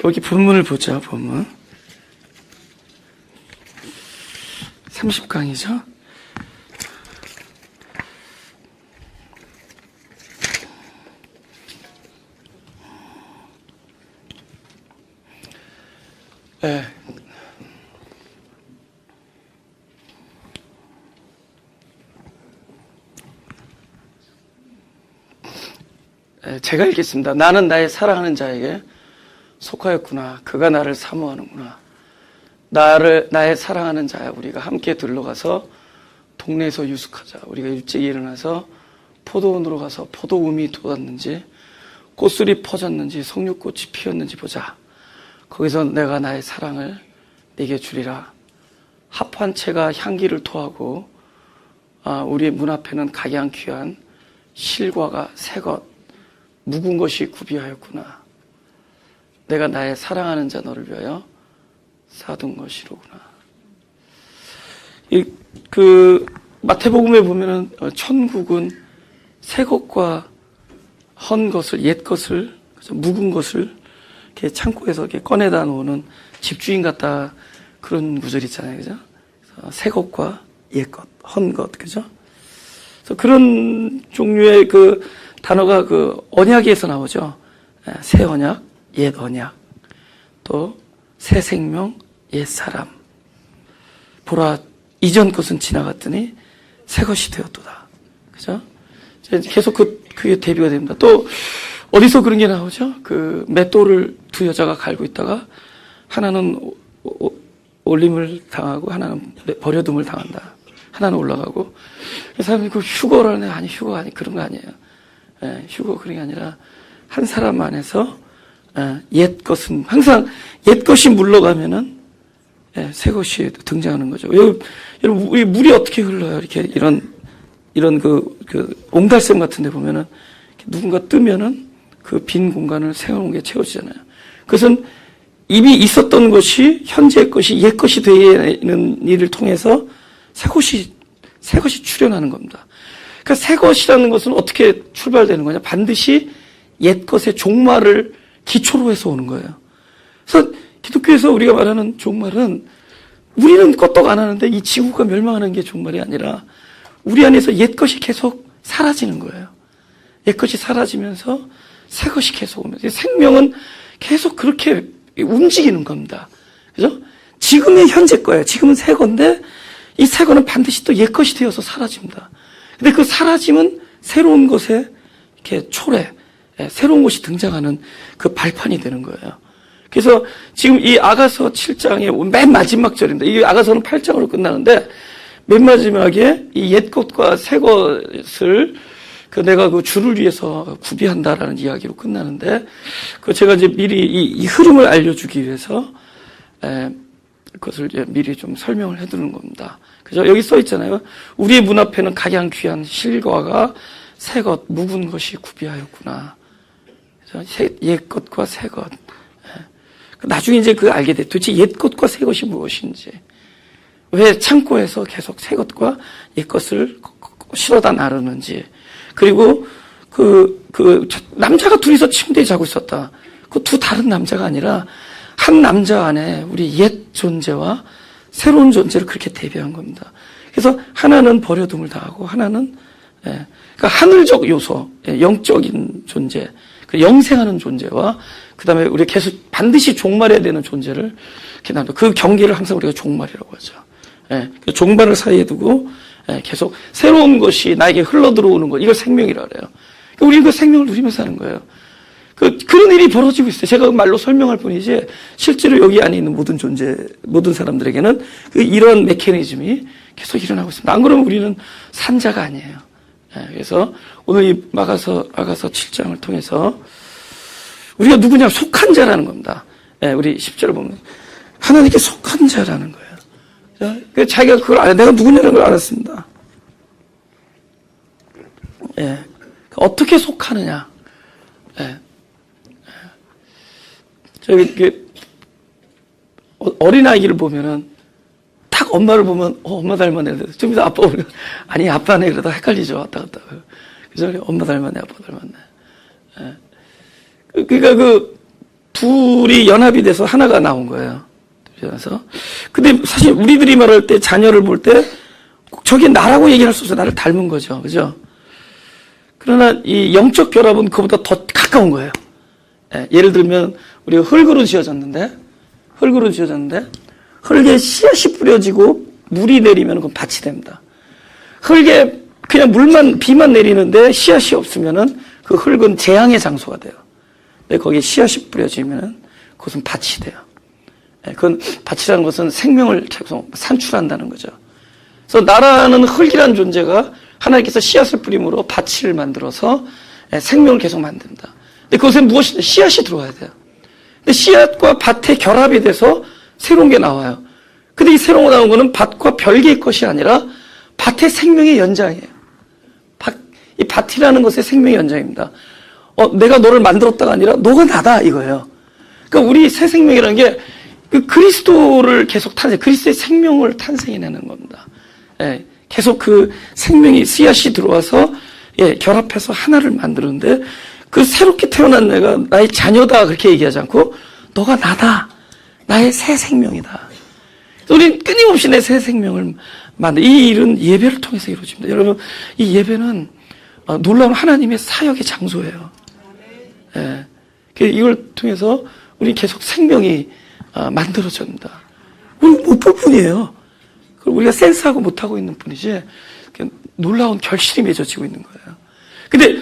여기 본문을 보자, 본문. 30강이죠? 네. 제가 읽겠습니다. 나는 나의 사랑하는 자에게 속하였구나. 그가 나를 사모하는구나. 나의 사랑하는 자야. 우리가 함께 들러가서 동네에서 유숙하자. 우리가 일찍 일어나서 포도원으로 가서 포도움이 돋았는지 꽃술이 퍼졌는지 석류꽃이 피었는지 보자. 거기서 내가 나의 사랑을 네게 주리라. 합한 채가 향기를 토하고 우리 문 앞에는 각양 귀한 실과가 새것 묵은 것이 구비하였구나. 내가 나의 사랑하는 자 너를 위하여 사둔 것이로구나. 마태복음에 보면은 천국은 새 것과 헌 것을, 옛 것을, 묵은 것을 이렇게 창고에서 이렇게 꺼내다 놓는 집주인 같다, 그런 구절이 있잖아요, 그죠? 새 것과 옛 것, 헌 것, 그죠? 그래서 그런 종류의 단어가 언약에서 나오죠. 새 언약, 옛 언약, 또 새 생명, 옛 사람. 보라, 이전 것은 지나갔더니 새 것이 되었도다. 그죠? 계속 그게 대비가 됩니다. 또 어디서 그런 게 나오죠? 맷돌을 두 여자가 갈고 있다가 하나는 올림을 당하고 하나는 버려둠을 당한다. 하나는 올라가고. 사람들이 휴거라네. 아니, 휴거 아니, 그런 거 아니에요. 휴거 그런 게 아니라 한 사람 안에서 옛 것은 항상 옛 것이 물러가면은 새 것이 등장하는 거죠. 여러분, 우리 물이 어떻게 흘러요? 이렇게 이런 옹달샘 같은 데 보면은 누군가 뜨면은 그 빈 공간을 새로운 게 채워지잖아요. 그것은 이미 있었던 것이 현재의 것이 옛 것이 되는 일을 통해서 새 것이 출현하는 겁니다. 그러니까 새 것이라는 것은 어떻게 출발되는 거냐? 반드시 옛 것의 종말을 기초로 해서 오는 거예요. 그래서 기독교에서 우리가 말하는 종말은 우리는 껐떡 안 하는데 이 지구가 멸망하는 게 종말이 아니라 우리 안에서 옛 것이 계속 사라지는 거예요. 옛 것이 사라지면서 새 것이 계속 오면서 생명은 계속 그렇게 움직이는 겁니다. 그죠? 지금의 현재 거예요. 지금은 새 건데 이 새 거는 반드시 또 옛 것이 되어서 사라집니다. 근데 그 사라짐은 새로운 것에 이렇게 새로운 것이 등장하는 그 발판이 되는 거예요. 그래서 지금 이 아가서 7장의 맨 마지막 절입니다. 이 아가서는 8장으로 끝나는데 맨 마지막에 이 옛 것과 새 것을 내가 줄을 위해서 구비한다라는 이야기로 끝나는데 제가 이제 미리 이 흐름을 알려주기 위해서 그것을 이제 미리 좀 설명을 해두는 겁니다. 그죠? 여기 써 있잖아요. 우리의 문 앞에는 각양 귀한 실과가 새 것, 묵은 것이 구비하였구나. 옛 것과 새 것. 나중에 이제 알게 돼. 도대체 옛 것과 새 것이 무엇인지. 왜 창고에서 계속 새 것과 옛 것을 실어다 나르는지. 그리고 남자가 둘이서 침대에 자고 있었다. 그 두 다른 남자가 아니라 한 남자 안에 우리 옛 존재와 새로운 존재를 그렇게 대비한 겁니다. 그래서 하나는 버려둠을 당하고 하나는 그러니까 하늘적 요소, 영적인 존재, 영생하는 존재와 그다음에 우리 계속 반드시 종말해야 되는 존재를 이렇게 나누고 그 경계를 항상 우리가 종말이라고 하죠. 종말을 사이에 두고 계속 새로운 것이 나에게 흘러 들어오는 것, 이걸 생명이라 그래요. 우리는 그 생명을 누리면서 사는 거예요. 그런 일이 벌어지고 있어요. 제가 말로 설명할 뿐이지 실제로 여기 안에 있는 모든 사람들에게는 이런 메커니즘이 계속 일어나고 있습니다. 안 그러면 우리는 산자가 아니에요. 그래서 오늘 이 아가서 7장을 통해서 우리가 누구냐? 속한 자라는 겁니다. 우리 10절을 보면 하나님께 속한 자라는 거예요. 자기가 그걸 알아요. 내가 누구냐는 걸 알았습니다. 어떻게 속하느냐? 저기 어린아이를 보면은 딱 엄마를 보면 엄마 닮았네. 좀 이따 아빠 보면 아니 아빠네 그러다 헷갈리죠. 왔다 갔다. 그래서 엄마 닮았네, 아빠 닮았네. 그러니까 둘이 연합이 돼서 하나가 나온 거예요. 그래서 근데 사실 우리들이 말할 때 자녀를 볼 때 저게 나라고 얘기할 수 없어. 나를 닮은 거죠. 그죠? 그러나 이 영적 결합은 그보다 더 가까운 거예요. 예를 들면 우리가 흙으로 지어졌는데 흙에 씨앗이 뿌려지고 물이 내리면 그건 밭이 됩니다. 흙에 그냥 비만 내리는데 씨앗이 없으면은 그 흙은 재앙의 장소가 돼요. 근데 거기에 씨앗이 뿌려지면은 그것은 밭이 돼요. 그건 밭이라는 것은 생명을 계속 산출한다는 거죠. 그래서 나라는 흙이라는 존재가 하나님께서 씨앗을 뿌림으로 밭을 만들어서 생명을 계속 만든다. 근데 그것에 무엇이냐? 씨앗이 들어와야 돼요. 근데 씨앗과 밭의 결합이 돼서 새로운 게 나와요. 근데 이 새로운 거 나온 거는 밭과 별개의 것이 아니라 밭의 생명의 연장이에요. 이 밭이라는 것의 생명의 연장입니다. 내가 너를 만들었다가 아니라 너가 나다 이거예요. 그러니까 우리 새 생명이라는 게 그 그리스도를 계속 그리스도의 생명을 탄생해내는 겁니다. 계속 그 생명이 씨앗이 들어와서 결합해서 하나를 만드는데 그 새롭게 태어난 내가 나의 자녀다 그렇게 얘기하지 않고 너가 나다. 나의 새 생명이다. 우리는 끊임없이 내 새 생명을 만들. 이 일은 예배를 통해서 이루어집니다. 여러분, 이 예배는 놀라운 하나님의 사역의 장소예요. 이걸 통해서 우리 계속 생명이 만들어집니다. 우리 못 볼 뿐이에요. 우리가 센스하고 못하고 있는 뿐이지 놀라운 결실이 맺어지고 있는 거예요. 근데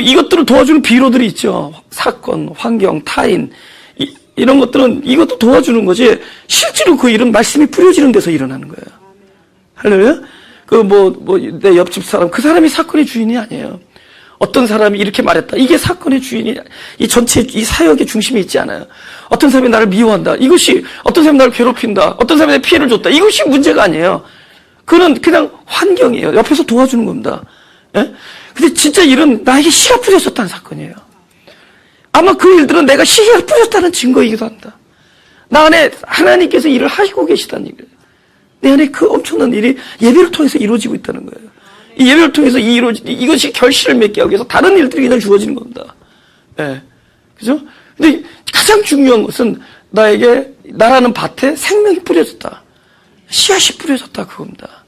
이것들을 도와주는 비로들이 있죠. 사건, 환경, 타인 이런 것들은 이것도 도와주는 거지 실제로 그 일은 말씀이 뿌려지는 데서 일어나는 거예요. 할렐루야? 내 옆집 사람, 그 사람이 사건의 주인이 아니에요. 어떤 사람이 이렇게 말했다. 이게 사건의 주인이, 이 전체, 이 사역의 중심에 있지 않아요. 어떤 사람이 나를 미워한다. 어떤 사람이 나를 괴롭힌다. 어떤 사람이 피해를 줬다. 이것이 문제가 아니에요. 그는 그냥 환경이에요. 옆에서 도와주는 겁니다. 근데 진짜 일은 나에게 씨가 뿌려졌다는 사건이에요. 아마 그 일들은 내가 씨가 뿌렸다는 증거이기도 합니다. 나 안에 하나님께서 일을 하시고 계시다는 얘기예요. 내 안에 그 엄청난 일이 예배를 통해서 이루어지고 있다는 거예요. 이 예배를 통해서 이것이 결실을 맺게 하기 위해서 다른 일들이 그냥 주어지는 겁니다. 그죠? 근데 가장 중요한 것은 나라는 밭에 생명이 뿌려졌다. 씨앗이 뿌려졌다. 그겁니다.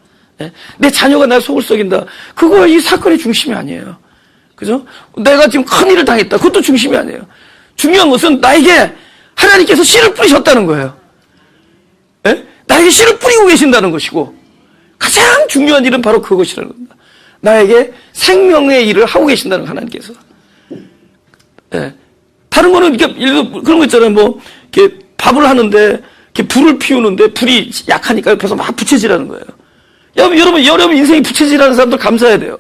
내 자녀가 날 속을 썩인다. 그거 이 사건의 중심이 아니에요. 그죠? 내가 지금 큰 일을 당했다. 그것도 중심이 아니에요. 중요한 것은 나에게 하나님께서 씨를 뿌리셨다는 거예요. 나에게 씨를 뿌리고 계신다는 것이고, 가장 중요한 일은 바로 그것이라는 겁니다. 나에게 생명의 일을 하고 계신다는 하나님께서. 다른 거는, 그런 거 있잖아요. 이렇게 밥을 하는데, 이렇게 불을 피우는데, 불이 약하니까 옆에서 막 부채질하는 거예요. 여러분 인생이 부채질하는 사람들 감사해야 돼요.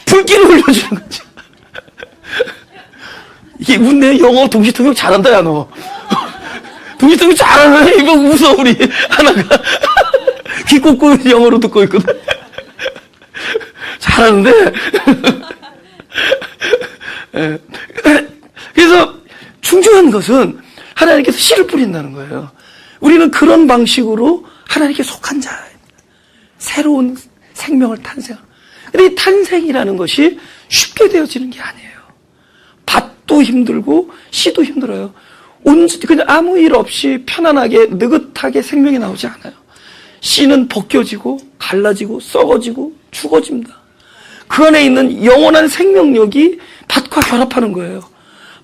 불길을 올려주는 거지. 이게 웃네. 영어 동시통역 잘한다, 야, 너. 동시통역 잘하네. 이거 웃어, 우리. 하나가. 귀 꽂고 영어로 듣고 있거든. 잘하는데. 그래서 중요한 것은 하나님께서 씨를 뿌린다는 거예요. 우리는 그런 방식으로 하나님께 속한 자입니다. 새로운 생명을 탄생하는. 근데 이 탄생이라는 것이 쉽게 되어지는 게 아니에요. 밭도 힘들고 씨도 힘들어요. 그냥 아무 일 없이 편안하게 느긋하게 생명이 나오지 않아요. 씨는 벗겨지고 갈라지고 썩어지고 죽어집니다. 그 안에 있는 영원한 생명력이 밭과 결합하는 거예요.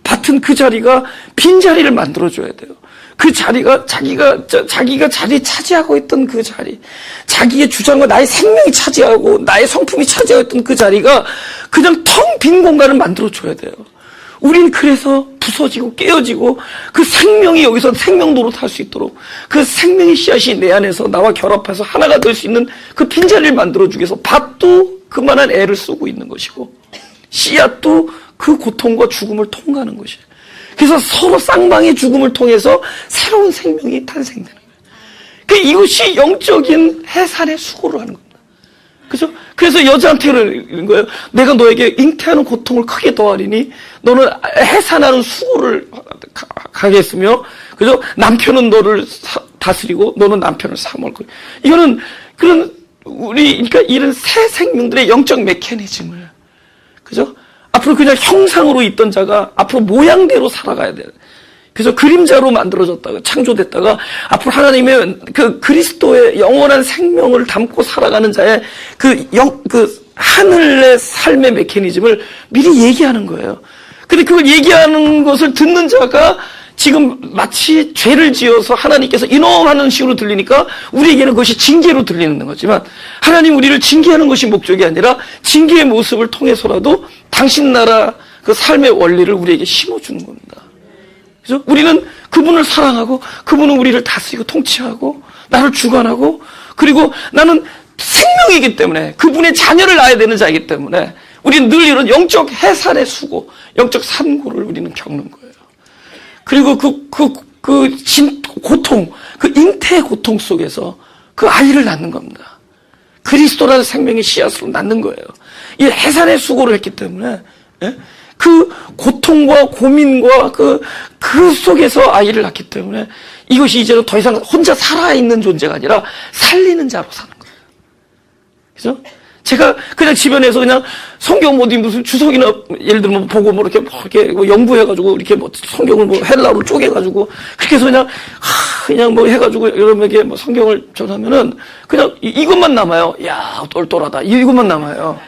밭은 그 자리가 빈 자리를 만들어줘야 돼요. 그 자리가 자기가 자리 차지하고 있던 그 자리, 자기의 주장과 나의 생명이 차지하고 나의 성품이 차지하고 있던 그 자리가 그냥 텅 빈 공간을 만들어줘야 돼요. 우린 그래서 부서지고 깨어지고 그 생명이 여기서 생명 노릇할 수 있도록 그 생명의 씨앗이 내 안에서 나와 결합해서 하나가 될 수 있는 그 빈자리를 만들어주기 위해서 밭도 그만한 애를 쓰고 있는 것이고 씨앗도 그 고통과 죽음을 통과하는 것이에요. 그래서 서로 쌍방의 죽음을 통해서 새로운 생명이 탄생되는 거예요. 이것이 영적인 해산의 수고를 하는 겁니다. 그죠? 그래서 여자한테 이런 거예요. 내가 너에게 잉태하는 고통을 크게 더하리니 너는 해산하는 수고를 가겠으며, 그죠? 남편은 너를 다스리고 너는 남편을 사모할 거예요. 이거는 그러니까 이런 새 생명들의 영적 메커니즘을 그죠? 앞으로 그냥 형상으로 있던 자가 앞으로 모양대로 살아가야 돼요. 그래서 그림자로 만들어졌다가 창조됐다가 앞으로 하나님의 그 그리스도의 영원한 생명을 담고 살아가는 자의 그 하늘의 삶의 메커니즘을 미리 얘기하는 거예요. 근데 그걸 얘기하는 것을 듣는 자가 지금 마치 죄를 지어서 하나님께서 이놈하는 식으로 들리니까 우리에게는 그것이 징계로 들리는 거지만 하나님 우리를 징계하는 것이 목적이 아니라 징계의 모습을 통해서라도 당신 나라 그 삶의 원리를 우리에게 심어주는 겁니다. 그래서 우리는 그분을 사랑하고 그분은 우리를 다스리고 통치하고 나를 주관하고 그리고 나는 생명이기 때문에 그분의 자녀를 낳아야 되는 자이기 때문에 우리는 늘 이런 영적 해산의 수고, 영적 산고를 우리는 겪는 거예요. 그리고 고통, 그 잉태의 고통 속에서 그 아이를 낳는 겁니다. 그리스도라는 생명의 씨앗으로 낳는 거예요. 이 해산의 수고를 했기 때문에, 예? 그 고통과 고민과 그 속에서 아이를 낳기 때문에 이것이 이제는 더 이상 혼자 살아있는 존재가 아니라 살리는 자로 사는 거예요. 그죠? 제가 그냥 집안에서 그냥 성경 어디 무슨 주석이나 예를 들면 보고 뭐 이렇게 뭐 연구해가지고 이렇게 뭐 성경을 뭐 헬라로 쪼개가지고 그렇게 해서 그냥 뭐 해가지고 여러분에게 뭐 성경을 전하면은 그냥 이것만 남아요. 야, 똘똘하다. 이것만 남아요.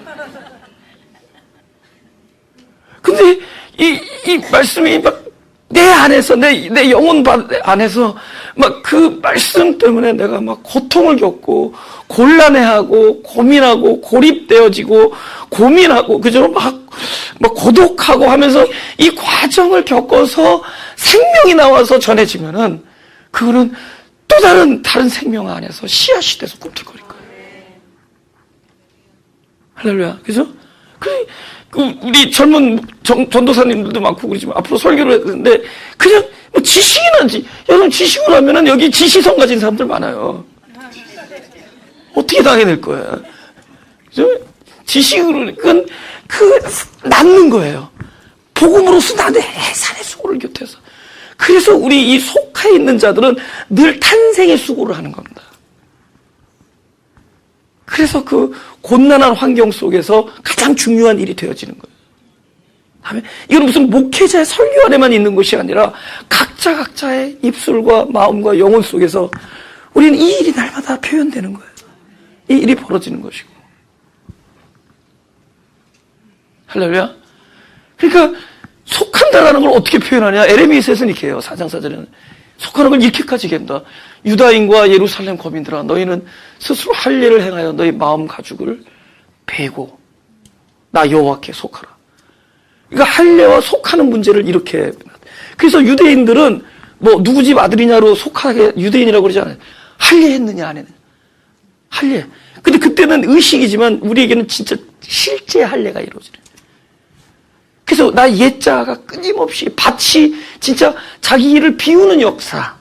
근데 이 말씀이 막 내 안에서 내 영혼 안에서 막 그 말씀 때문에 내가 막 고통을 겪고 곤란해하고 고민하고 고립되어지고 고민하고 그저 막 고독하고 하면서 이 과정을 겪어서 생명이 나와서 전해지면은 그거는 또 다른 생명 안에서 씨앗이 돼서 꿈틀거릴 거예요. 할렐루야. 그죠? 우리 젊은 전도사님들도 많고 그러지만 앞으로 설교를 했는데 그냥 뭐 지식이나 여러분 지식을 하면은 여기 지시성 가진 사람들 많아요. 어떻게 당해낼 거야? 그죠? 지식으로 낳는 거예요. 복음으로서 나는 해산의 수고를 곁에서. 그래서 우리 이 속해 있는 자들은 늘 탄생의 수고를 하는 겁니다. 그래서 그 곤란한 환경 속에서 가장 중요한 일이 되어지는 거예요. 다음에 이건 무슨 목회자의 설교 안에만 있는 것이 아니라 각자의 입술과 마음과 영혼 속에서 우리는 이 일이 날마다 표현되는 거예요. 이 일이 벌어지는 것이고. 할렐루야. 그러니까 속한다라는 걸 어떻게 표현하냐? 에레미야서에서는 이렇게 해요. 4장 4절에는. 속하는 걸 이렇게까지 얘기한다. 유다인과 예루살렘 거민들아 너희는 스스로 할례를 행하여 너희 마음 가죽을 베고 나 여호와께 속하라. 그러니까 할례와 속하는 문제를 이렇게. 그래서 유대인들은 뭐 누구 집 아들이냐로 속하게 유대인이라고 그러지 않아요. 할례 했느냐 안 했느냐. 할례. 근데 그때는 의식이지만 우리에게는 진짜 실제 할례가 이루어지는. 그래서 나 옛자가 끊임없이 밭이 진짜 자기 일을 비우는 역사,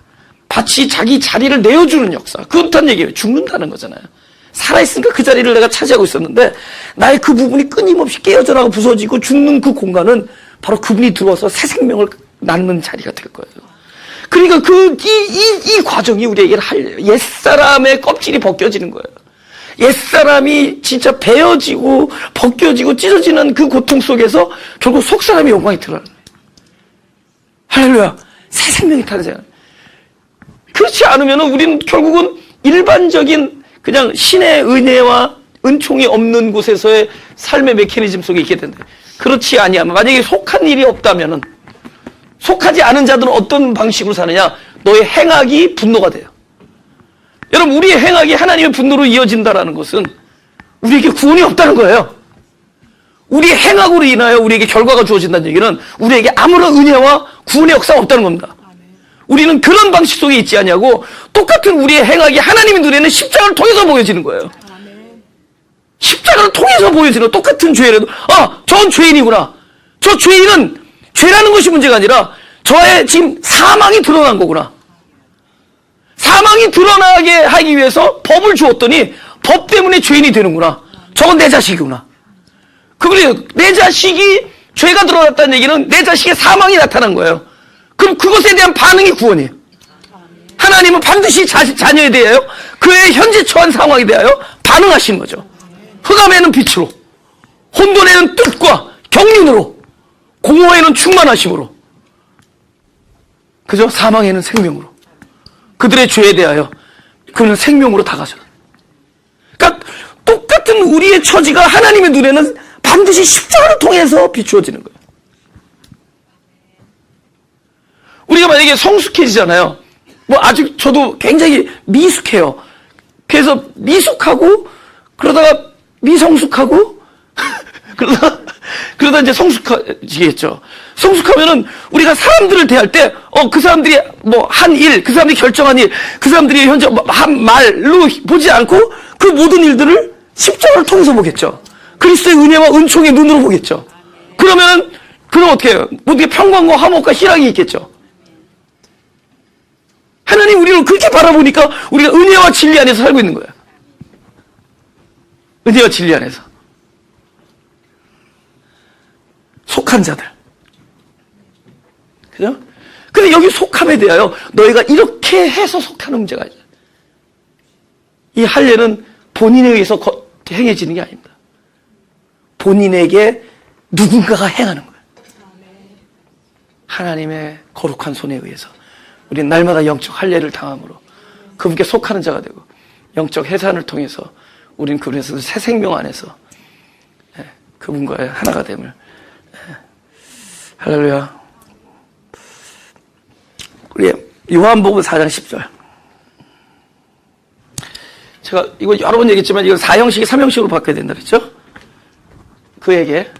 밭이 자기 자리를 내어주는 역사. 그렇다는 얘기예요. 죽는다는 거잖아요. 살아있으니까 그 자리를 내가 차지하고 있었는데 나의 그 부분이 끊임없이 깨어져 나가고 부서지고 죽는 그 공간은 바로 그분이 들어와서 새 생명을 낳는 자리가 될 거예요. 그러니까 이 과정이 우리에게 옛사람의 껍질이 벗겨지는 거예요. 옛사람이 진짜 베어지고 벗겨지고 찢어지는 그 고통 속에서 결국 속사람의 영광이 드러나는 거예요. 할렐루야. 새 생명이 타잖아요. 그렇지 않으면 우리는 결국은 일반적인 그냥 신의 은혜와 은총이 없는 곳에서의 삶의 메커니즘 속에 있게 된다. 그렇지 아니하면 만약에 속한 일이 없다면은 속하지 않은 자들은 어떤 방식으로 사느냐? 너의 행악이 분노가 돼요. 여러분 우리의 행악이 하나님의 분노로 이어진다라는 것은 우리에게 구원이 없다는 거예요. 우리의 행악으로 인하여 우리에게 결과가 주어진다는 얘기는 우리에게 아무런 은혜와 구원의 역사가 없다는 겁니다. 우리는 그런 방식 속에 있지 않냐고 똑같은 우리의 행악이 하나님의 눈에는 십자가를 통해서 보여지는 거예요. 십자가를 통해서 보여지는 똑같은 죄라도 전 죄인이구나. 저 죄인은 죄라는 것이 문제가 아니라 저의 지금 사망이 드러난 거구나. 사망이 드러나게 하기 위해서 법을 주었더니 법 때문에 죄인이 되는구나. 저건 내 자식이구나. 그래요. 내 자식이 죄가 드러났다는 얘기는 내 자식의 사망이 나타난 거예요. 그럼 그것에 대한 반응이 구원이에요. 하나님은 반드시 자녀에 대하여 그의 현재 처한 상황에 대하여 반응하시는 거죠. 흑암에는 빛으로 혼돈에는 뜻과 경륜으로, 공허에는 충만하심으로, 그죠? 사망에는 생명으로, 그들의 죄에 대하여 그는 생명으로 다가서는. 그러니까 똑같은 우리의 처지가 하나님의 눈에는 반드시 십자가를 통해서 비추어지는 거예요. 우리가 만약에 성숙해지잖아요. 뭐 아직 저도 굉장히 미숙해요. 그래서 미숙하고 그러다가 미성숙하고 그러다 이제 성숙해지겠죠. 성숙하면은 우리가 사람들을 대할 때 그 사람들이 뭐 한 일, 그 사람들이 결정한 일, 그 사람들이 현재 한 말로 보지 않고 그 모든 일들을 십자가를 통해서 보겠죠. 그리스도의 은혜와 은총의 눈으로 보겠죠. 그러면 어떻게 해요? 모두의 평강과 화목과 희락이 있겠죠. 하나님 우리를 그렇게 바라보니까 우리가 은혜와 진리 안에서 살고 있는 거예요. 은혜와 진리 안에서. 속한 자들. 그죠? 근데 여기 속함에 대하여 너희가 이렇게 해서 속하는 문제가 아니야. 이 할례는 본인에 의해서 행해지는 게 아닙니다. 본인에게 누군가가 행하는 거예요. 하나님의 거룩한 손에 의해서 우리는 날마다 영적 할례를 당함으로 그분께 속하는 자가 되고 영적 해산을 통해서 우리는 그분에서 새 생명 안에서 그분과의 하나가 됨을. 할렐루야. 우리 요한복음 4장 10절. 제가 이거 여러 번 얘기했지만 이건 4형식이 3형식으로 바뀌어야 된다 그랬죠? 그에게.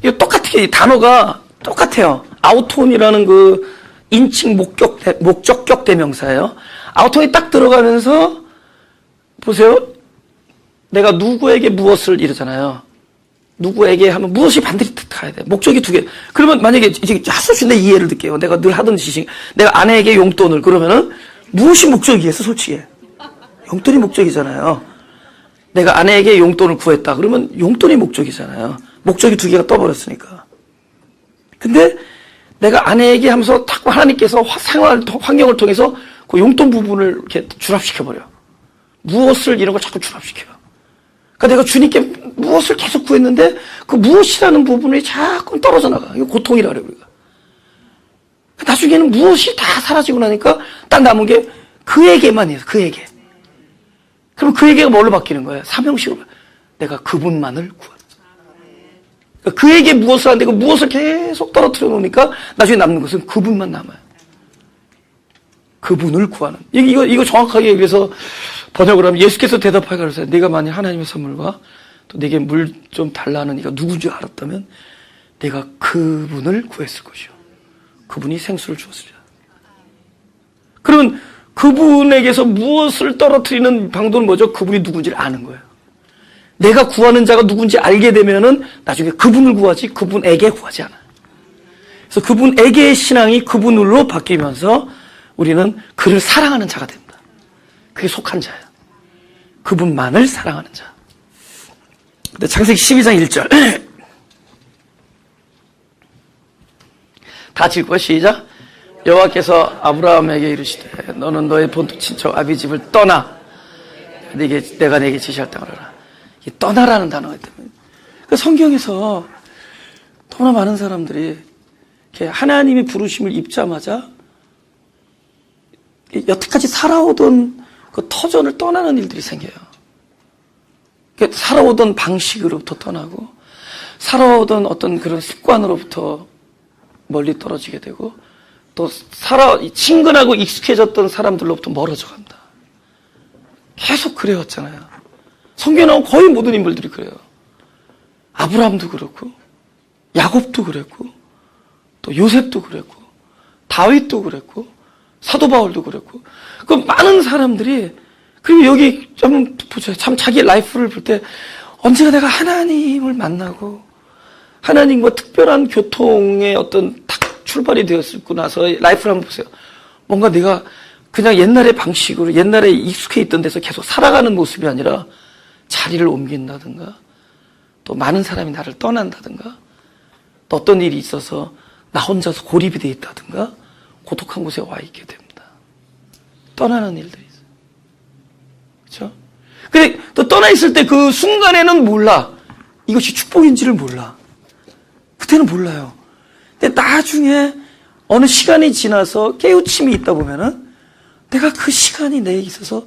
이거 똑같아요. 단어가 똑같아요. 아우톤이라는 그 인칭 목적격 대명사예요. 아우톤이 딱 들어가면서 보세요. 내가 누구에게 무엇을 이러잖아요. 누구에게 하면 무엇이 반드시 가야 돼. 목적이 두 개. 그러면 만약에 이제 하소시 내 이해를 듣게요. 내가 늘 하던 짓이 내가 아내에게 용돈을 그러면은 무엇이 목적이겠어, 솔직히. 용돈이 목적이잖아요. 내가 아내에게 용돈을 구했다. 그러면 용돈이 목적이잖아요. 목적이 두 개가 떠버렸으니까. 근데 내가 아내에게 하면서 딱 하나님께서 생활 환경을 통해서 그 용돈 부분을 이렇게 주랍시켜버려. 무엇을 이런 걸 자꾸 주랍시켜요. 그러니까 내가 주님께 무엇을 계속 구했는데 그 무엇이라는 부분이 자꾸 떨어져 나가. 이거 고통이라 그래요, 우리가. 나중에는 무엇이 다 사라지고 나니까 딱 남은 게 그에게만 해요, 그에게. 그럼 그에게가 뭘로 바뀌는 거예요? 삼형식으로. 내가 그분만을 구하는. 그러니까 그에게 무엇을 하는데 그 무엇을 계속 떨어뜨려 놓으니까 나중에 남는 것은 그분만 남아요. 그분을 구하는. 이거 정확하게 여기서 번역을 하면 예수께서 대답하여 가르쳐요. 네가 만약 하나님의 선물과 또 내게 물 좀 달라는 이가 누군지 알았다면 내가 그분을 구했을 것이요. 그분이 생수를 주었으리라. 그러면 그분에게서 무엇을 떨어뜨리는 방도는 뭐죠? 그분이 누군지를 아는 거예요. 내가 구하는 자가 누군지 알게 되면은 나중에 그분을 구하지 그분에게 구하지 않아요. 그래서 그분에게의 신앙이 그분으로 바뀌면서 우리는 그를 사랑하는 자가 됩니다. 그게 속한 자예요. 그분만을 사랑하는 자. 근데 창세기 12장 1절. 다 읽고 시작. 여호와께서 아브라함에게 이르시되 너는 너의 본토 친척 아비 집을 떠나 내가 네게 지시할 땅을 알아. 이 떠나라는 단어가 있다면 그러니까 성경에서 너무나 많은 사람들이 이렇게 하나님의 부르심을 입자마자 여태까지 살아오던 그 터전을 떠나는 일들이 생겨요. 살아오던 방식으로부터 떠나고 살아오던 어떤 그런 습관으로부터 멀리 떨어지게 되고 또 친근하고 익숙해졌던 사람들로부터 멀어져 간다. 계속 그래왔잖아요. 성경에 나온 거의 모든 인물들이 그래요. 아브라함도 그렇고 야곱도 그랬고 또 요셉도 그랬고 다윗도 그랬고 사도 바울도 그랬고 그 많은 사람들이 그리고 여기 좀 보세요. 참 자기 라이프를 볼 때 언제나 내가 하나님을 만나고 하나님과 특별한 교통의 어떤 딱 출발이 되었고 나서 라이프를 한번 보세요. 뭔가 내가 그냥 옛날의 방식으로 옛날에 익숙해 있던 데서 계속 살아가는 모습이 아니라 자리를 옮긴다든가 또 많은 사람이 나를 떠난다든가 또 어떤 일이 있어서 나 혼자서 고립이 돼 있다든가 고독한 곳에 와 있게 됩니다. 떠나는 일들이 있어요. 그렇죠? 근데 또 떠나 있을 때 그 순간에는 몰라. 이것이 축복인지를 몰라. 그때는 몰라요. 근데 나중에 어느 시간이 지나서 깨우침이 있다 보면은 내가 그 시간이 내게 있어서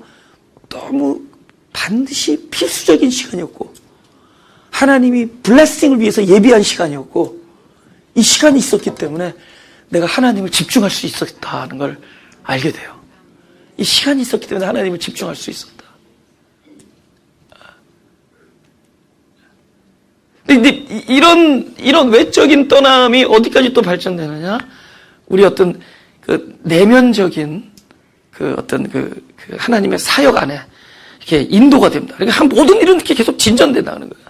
너무 반드시 필수적인 시간이었고 하나님이 블레싱을 위해서 예비한 시간이었고 이 시간이 있었기 때문에 내가 하나님을 집중할 수 있었다는 걸 알게 돼요. 이 시간이 있었기 때문에 하나님을 집중할 수 있었다. 근데 이런 외적인 떠남이 어디까지 또 발전되느냐? 우리 어떤 그 내면적인 그 어떤 그 하나님의 사역 안에 이렇게 인도가 됩니다. 그러니까 모든 일은 이렇게 계속 진전된다는 거야.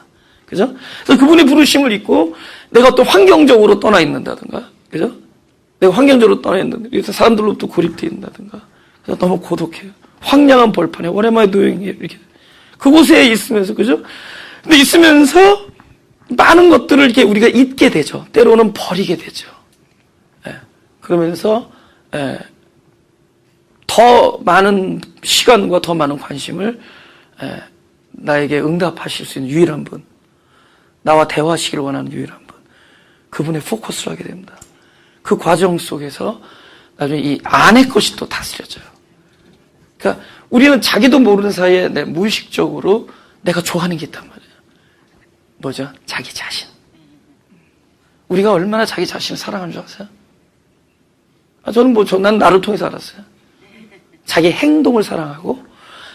그죠? 그래서 그분의 부르심을 잊고 내가 어떤 환경적으로 떠나 있는다든가, 그죠? 내가 환경적으로 떠나 있는데, 그래서 사람들로부터 고립되어 있는다든가, 그래서 너무 고독해요. 황량한 벌판에, What am I doing here? 이렇게. 그곳에 있으면서, 그죠? 근데 있으면서 많은 것들을 이렇게 우리가 잊게 되죠. 때로는 버리게 되죠. 예. 그러면서, 예. 더 많은 시간과 더 많은 관심을, 예. 나에게 응답하실 수 있는 유일한 분, 나와 대화하시기를 원하는 유일한 분, 그분의 포커스를 하게 됩니다. 그 과정 속에서 나중에 이 안의 것이 또 다스려져요. 그러니까 우리는 자기도 모르는 사이에 무의식적으로 내가 좋아하는 게 있단 말이에요. 뭐죠? 자기 자신. 우리가 얼마나 자기 자신을 사랑하는 줄 아세요? 저는 난 나를 통해서 알았어요. 자기 행동을 사랑하고,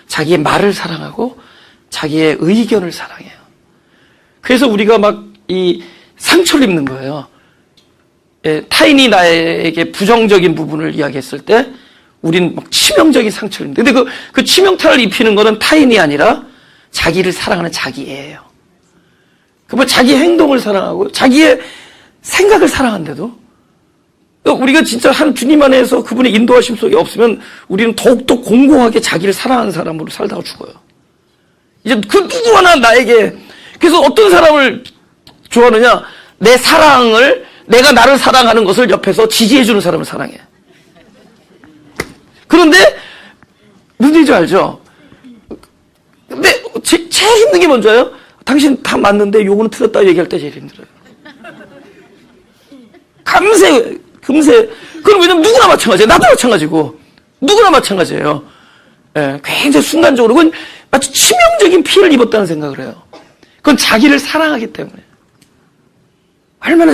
자기의 말을 사랑하고, 자기의 의견을 사랑해요. 그래서 우리가 막 이 상처를 입는 거예요. 예, 타인이 나에게 부정적인 부분을 이야기했을 때 우린 막 치명적인 상처를 입는데, 근데 그 치명타를 입히는 거는 타인이 아니라 자기를 사랑하는 자기예요. 그 자기 행동을 사랑하고 자기의 생각을 사랑한데도 우리가 진짜 한 주님 안에서 그분의 인도하심 속에 없으면 우리는 더욱더 공공하게 자기를 사랑하는 사람으로 살다가 죽어요. 이제 그 누구 하나 나에게, 그래서 어떤 사람을 좋아하느냐? 내 사랑을, 내가 나를 사랑하는 것을 옆에서 지지해주는 사람을 사랑해. 그런데 무슨 일인지 알죠? 근데 제일 힘든 게 뭔지 알아요? 당신 다 맞는데 요거는 틀렸다고 얘기할 때 제일 힘들어요. 금세. 그럼 왜냐면 누구나 마찬가지예요. 나도 마찬가지고. 누구나 마찬가지예요. 예, 굉장히 순간적으로. 그건 마치 치명적인 피해를 입었다는 생각을 해요. 그건 자기를 사랑하기 때문에. 얼마나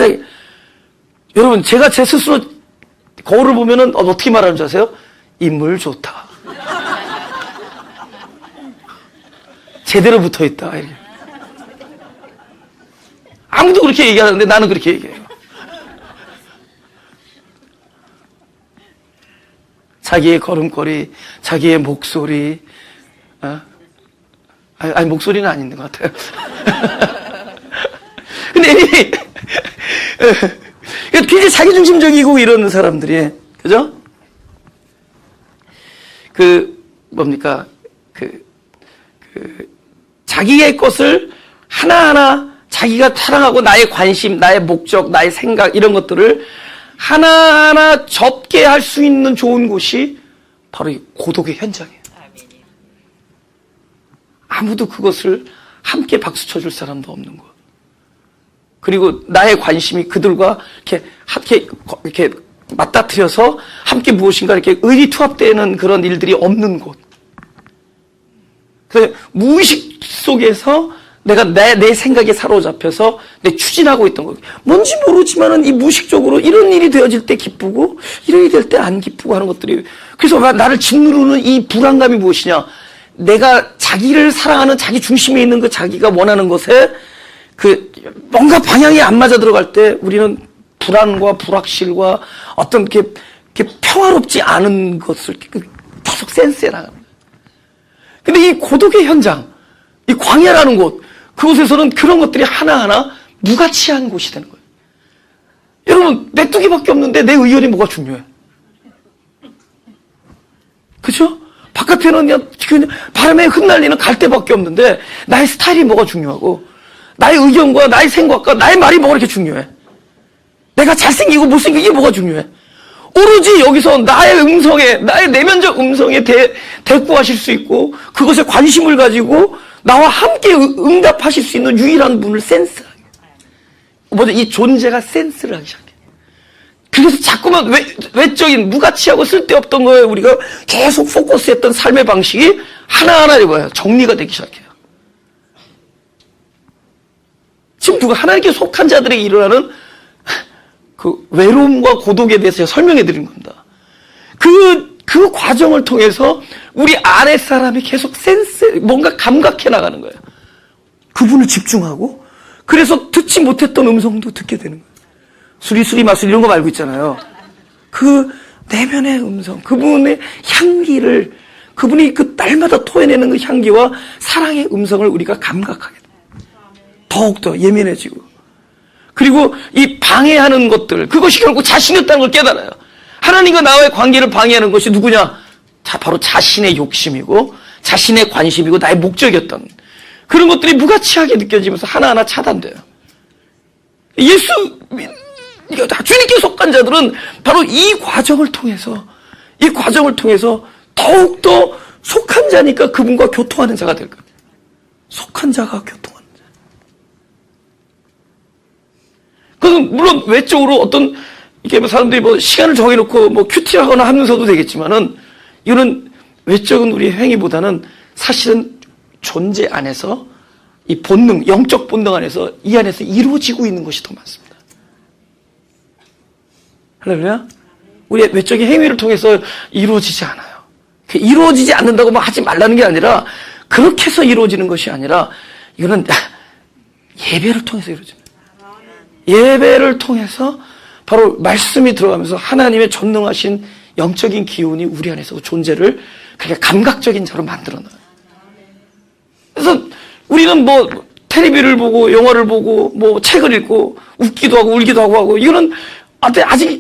여러분, 제가 제 스스로 거울을 보면은 어떻게 말하는 줄 아세요? 인물 좋다. 제대로 붙어 있다. 이렇게. 아무도 그렇게 얘기하는데 나는 그렇게 얘기해요. 자기의 걸음걸이, 자기의 목소리, 아니, 목소리는 아닌 것 같아요. 근데, 굉장히 자기중심적이고 이런 사람들이, 그죠? 자기의 것을 하나하나 자기가 사랑하고 나의 관심, 나의 목적, 나의 생각, 이런 것들을 하나하나 접게 할 수 있는 좋은 곳이 바로 이 고독의 현장이에요. 아무도 그것을 함께 박수 쳐줄 사람도 없는 곳. 그리고 나의 관심이 그들과 이렇게 맞닥뜨려서 함께 무엇인가 이렇게 의리투합되는 그런 일들이 없는 곳. 그래서 무의식 속에서 내가 내 생각에 사로잡혀서 추진하고 있던 거. 뭔지 모르지만은 이 무의식적으로 이런 일이 되어질 때 기쁘고, 이런 일이 될 때 안 기쁘고 하는 것들이. 그래서 나를 짓누르는 이 불안감이 무엇이냐? 내가 자기를 사랑하는 자기 중심에 있는 그 자기가 원하는 것에 뭔가 방향이 안 맞아 들어갈 때 우리는 불안과 불확실과 어떤 이렇게 평화롭지 않은 것을 계속 센스해 나가는 거예요. 근데 이 고독의 현장, 이 광야라는 곳, 그곳에서는 그런 것들이 하나하나 무가치한 곳이 되는 거예요. 여러분, 메뚜기밖에 없는데 내 의견이 뭐가 중요해? 그죠? 바깥에는 그냥 바람에 흩날리는 갈대밖에 없는데 나의 스타일이 뭐가 중요하고, 나의 의견과 나의 생각과 나의 말이 뭐가 이렇게 중요해? 내가 잘생기고 못생기고 이게 뭐가 중요해? 오로지 여기서 나의 음성에, 나의 내면적 음성에 대꾸하실 수 있고, 그것에 관심을 가지고 나와 함께 응답하실 수 있는 유일한 분을 센스하게. 이 존재가 센스를 하기 시작해. 그래서 자꾸만 외적인 무가치하고 쓸데없던 거에 우리가 계속 포커스했던 삶의 방식이 하나하나 정리가 되기 시작해요. 지금 누가 하나님께 속한 자들에게 일어나는 그 외로움과 고독에 대해서 제가 설명해 드린 겁니다. 그 과정을 통해서 우리 아랫사람이 계속 뭔가 감각해 나가는 거예요. 그분을 집중하고, 그래서 듣지 못했던 음성도 듣게 되는 거예요. 수리수리 마술 이런 거 알고 있잖아요. 그 내면의 음성, 그분의 향기를, 그분이 그 날마다 토해내는 그 향기와 사랑의 음성을 우리가 감각하게 돼요. 더욱더 예민해지고. 그리고 이 방해하는 것들, 그것이 결국 자신이었다는 걸 깨달아요. 하나님과 나와의 관계를 방해하는 것이 누구냐? 바로 자신의 욕심이고 자신의 관심이고 나의 목적이었던 그런 것들이 무가치하게 느껴지면서 하나하나 차단돼요. 주님께 속한 자들은 바로 이 과정을 통해서 더욱더 속한 자니까 그분과 교통하는 자가 될 거예요. 속한 자가 교통하는 자. 그건 물론 외적으로 어떤 이게 사람들이 시간을 정해놓고 큐티하거나 하면서도 되겠지만은 이거는 외적인 우리의 행위보다는 사실은 존재 안에서 이 본능, 영적 본능 안에서 이 안에서 이루어지고 있는 것이 더 많습니다. 할렐루야? 우리의 외적인 행위를 통해서 이루어지지 않아요. 이루어지지 않는다고 하지 말라는 게 아니라 그렇게 해서 이루어지는 것이 아니라 이거는 예배를 통해서 이루어집니다. 예배를 통해서 바로 말씀이 들어가면서 하나님의 전능하신 영적인 기운이 우리 안에서 존재를 그렇게 감각적인 자로 만들어놔요. 그래서 우리는 텔레비를 보고 영화를 보고 책을 읽고 웃기도 하고 울기도 하고 이거는 아직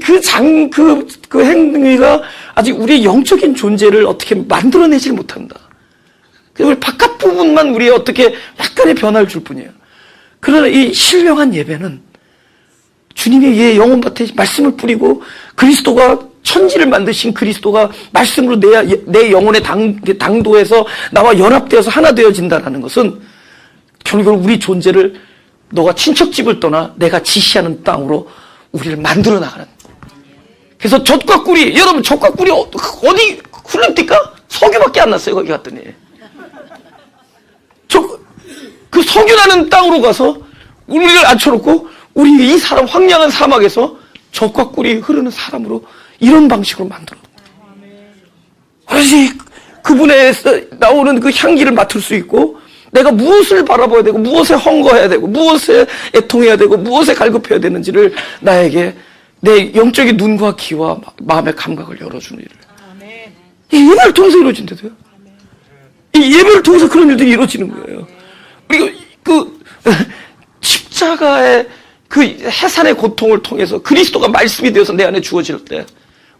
그 행위가 아직 우리의 영적인 존재를 어떻게 만들어내질 못한다. 그래서 바깥 부분만 우리의 어떻게 약간의 변화를 줄 뿐이에요. 그러나 이 신령한 예배는 주님의 영혼밭에 말씀을 뿌리고 그리스도가 천지를 만드신 그리스도가 말씀으로 내 영혼의 당도에서 나와 연합되어서 하나 되어진다는 것은 결국 우리 존재를 너가 친척집을 떠나 내가 지시하는 땅으로 우리를 만들어 나가는. 그래서 젖과 꿀이, 여러분 젖과 꿀이 어디 흘립니까? 석유밖에 안 났어요. 거기 갔더니 그 석유라는 땅으로 가서 우리를 앉혀놓고 우리 이 사람 황량한 사막에서 젖과 꿀이 흐르는 사람으로 이런 방식으로 만들어. 그래서 그분에서 나오는 그 향기를 맡을 수 있고 내가 무엇을 바라봐야 되고 무엇에 헌거해야 되고 무엇에 애통해야 되고 무엇에 갈급해야 되는지를 나에게 내 영적인 눈과 귀와 마음의 감각을 열어주는 일을. 이 예배를 통해서 이루어진대요. 이 예배를 통해서 그런 일들이 이루어지는 거예요. 그리고 십자가의 그 해산의 고통을 통해서 그리스도가 말씀이 되어서 내 안에 주어질 때